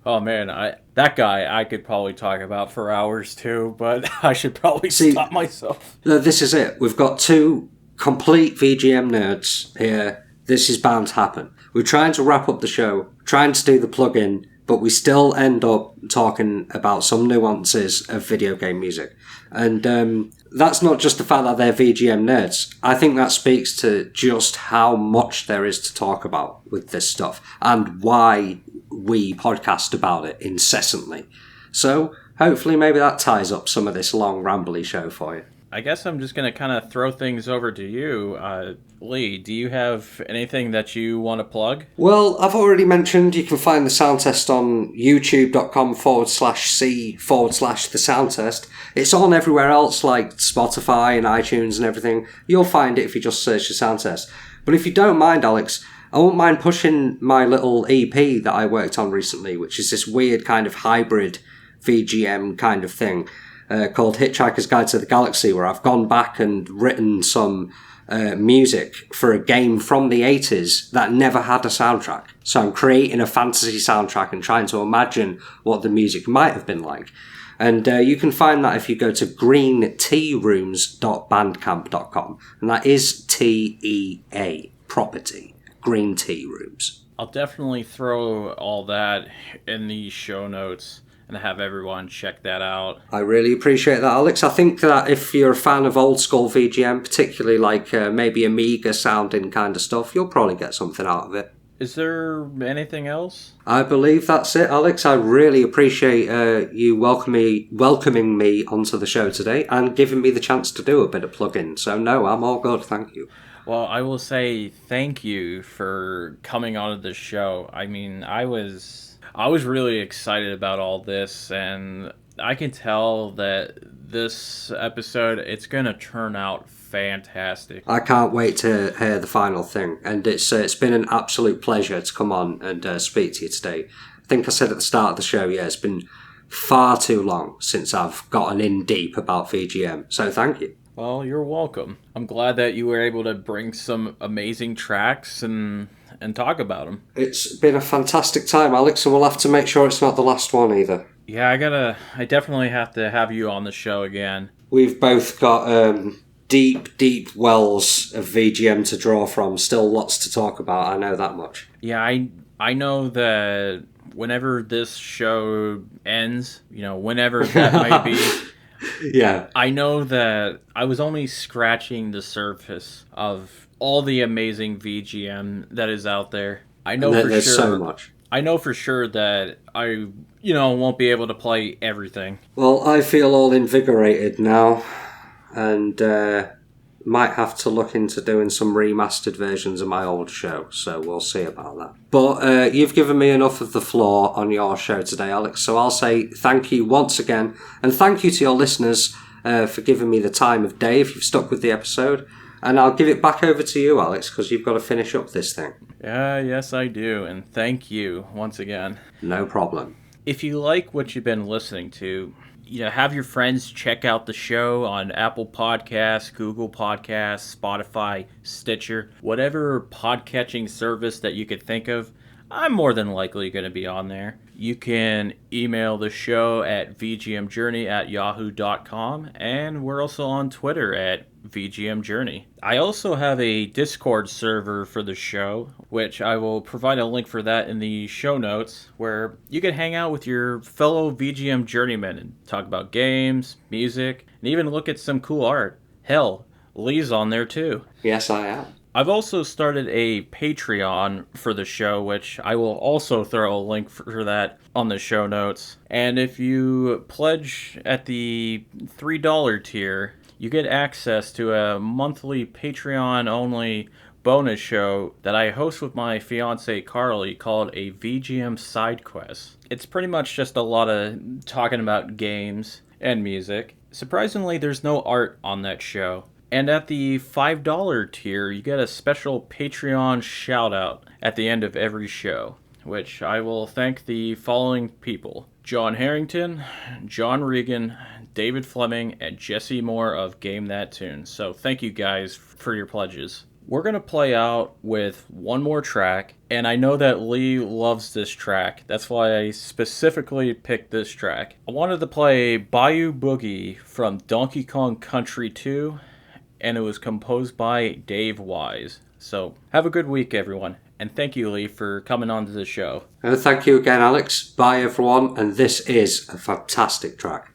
Oh man, that guy I could probably talk about for hours too, but I should probably stop myself. This is it. We've got two complete VGM nerds here. This is bound to happen. We're trying to wrap up the show, trying to do the plug-in, but we still end up talking about some nuances of video game music. And that's not just the fact that they're VGM nerds. I think that speaks to just how much there is to talk about with this stuff and why we podcast about it incessantly. So hopefully maybe that ties up some of this long rambly show for you. I guess I'm just going to kind of throw things over to you. Lee, do you have anything that you want to plug? Well, I've already mentioned you can find the sound test on youtube.com/c/the sound test. It's on everywhere else like Spotify and iTunes and everything. You'll find it if you just search the sound test. But if you don't mind, Alex, I won't mind pushing my little EP that I worked on recently, which is this weird kind of hybrid VGM kind of thing. Called Hitchhiker's Guide to the Galaxy, where I've gone back and written some music for a game from the 80s that never had a soundtrack. So I'm creating a fantasy soundtrack and trying to imagine what the music might have been like. And you can find that if you go to greentearooms.bandcamp.com. And that is TEA, property, Green Tea Rooms. I'll definitely throw all that in the show notes and have everyone check that out. I really appreciate that, Alex. I think that if you're a fan of old school VGM, particularly like maybe Amiga sounding kind of stuff, you'll probably get something out of it. Is there anything else? I believe that's it, Alex. I really appreciate you welcoming me onto the show today and giving me the chance to do a bit of plug-in. So no, I'm all good, thank you. Well, I will say thank you for coming onto the show. I mean, I was really excited about all this, and I can tell that this episode, it's going to turn out fantastic. I can't wait to hear the final thing, and it's been an absolute pleasure to come on and speak to you today. I think I said at the start of the show, it's been far too long since I've gotten in deep about VGM, so thank you. Well, you're welcome. I'm glad that you were able to bring some amazing tracks and talk about them. It's been a fantastic time, Alex, and we'll have to make sure it's not the last one either. Yeah, I definitely have to have you on the show again. We've both got deep wells of VGM to draw from. Still lots to talk about, I know that much. Yeah, I know that whenever this show ends, whenever that might be, yeah, I know that I was only scratching the surface of all the amazing VGM that is out there. I know for there's sure. so much. I know for sure that I, won't be able to play everything. Well, I feel all invigorated now, and might have to look into doing some remastered versions of my old show, so we'll see about that. But you've given me enough of the floor on your show today, Alex, so I'll say thank you once again, and thank you to your listeners for giving me the time of day if you've stuck with the episode, and I'll give it back over to you, Alex, because you've got to finish up this thing. Yes, I do, and thank you once again. No problem. If you like what you've been listening to, have your friends check out the show on Apple Podcasts, Google Podcasts, Spotify, Stitcher, whatever podcatching service that you could think of. I'm more than likely going to be on there. You can email the show at vgmjourney@yahoo.com, and we're also on Twitter at VGMJourney. I also have a Discord server for the show, which I will provide a link for that in the show notes, where you can hang out with your fellow VGM journeymen and talk about games, music, and even look at some cool art. Hell, Lee's on there too. Yes, I am. I've also started a Patreon for the show, which I will also throw a link for that on the show notes. And if you pledge at the $3 tier, you get access to a monthly Patreon-only bonus show that I host with my fiancée Carly called a VGM Side Quest. It's pretty much just a lot of talking about games and music. Surprisingly, there's no art on that show. And at the $5 tier, you get a special Patreon shout-out at the end of every show, which I will thank the following people: John Harrington, John Regan, David Fleming, and Jesse Moore of Game That Tune. So thank you guys for your pledges. We're going to play out with one more track, and I know that Lee loves this track. That's why I specifically picked this track. I wanted to play Bayou Boogie from Donkey Kong Country 2, and it was composed by Dave Wise. So have a good week, everyone, and thank you, Lee, for coming on to the show. And thank you again, Alex. Bye, everyone, and this is a fantastic track.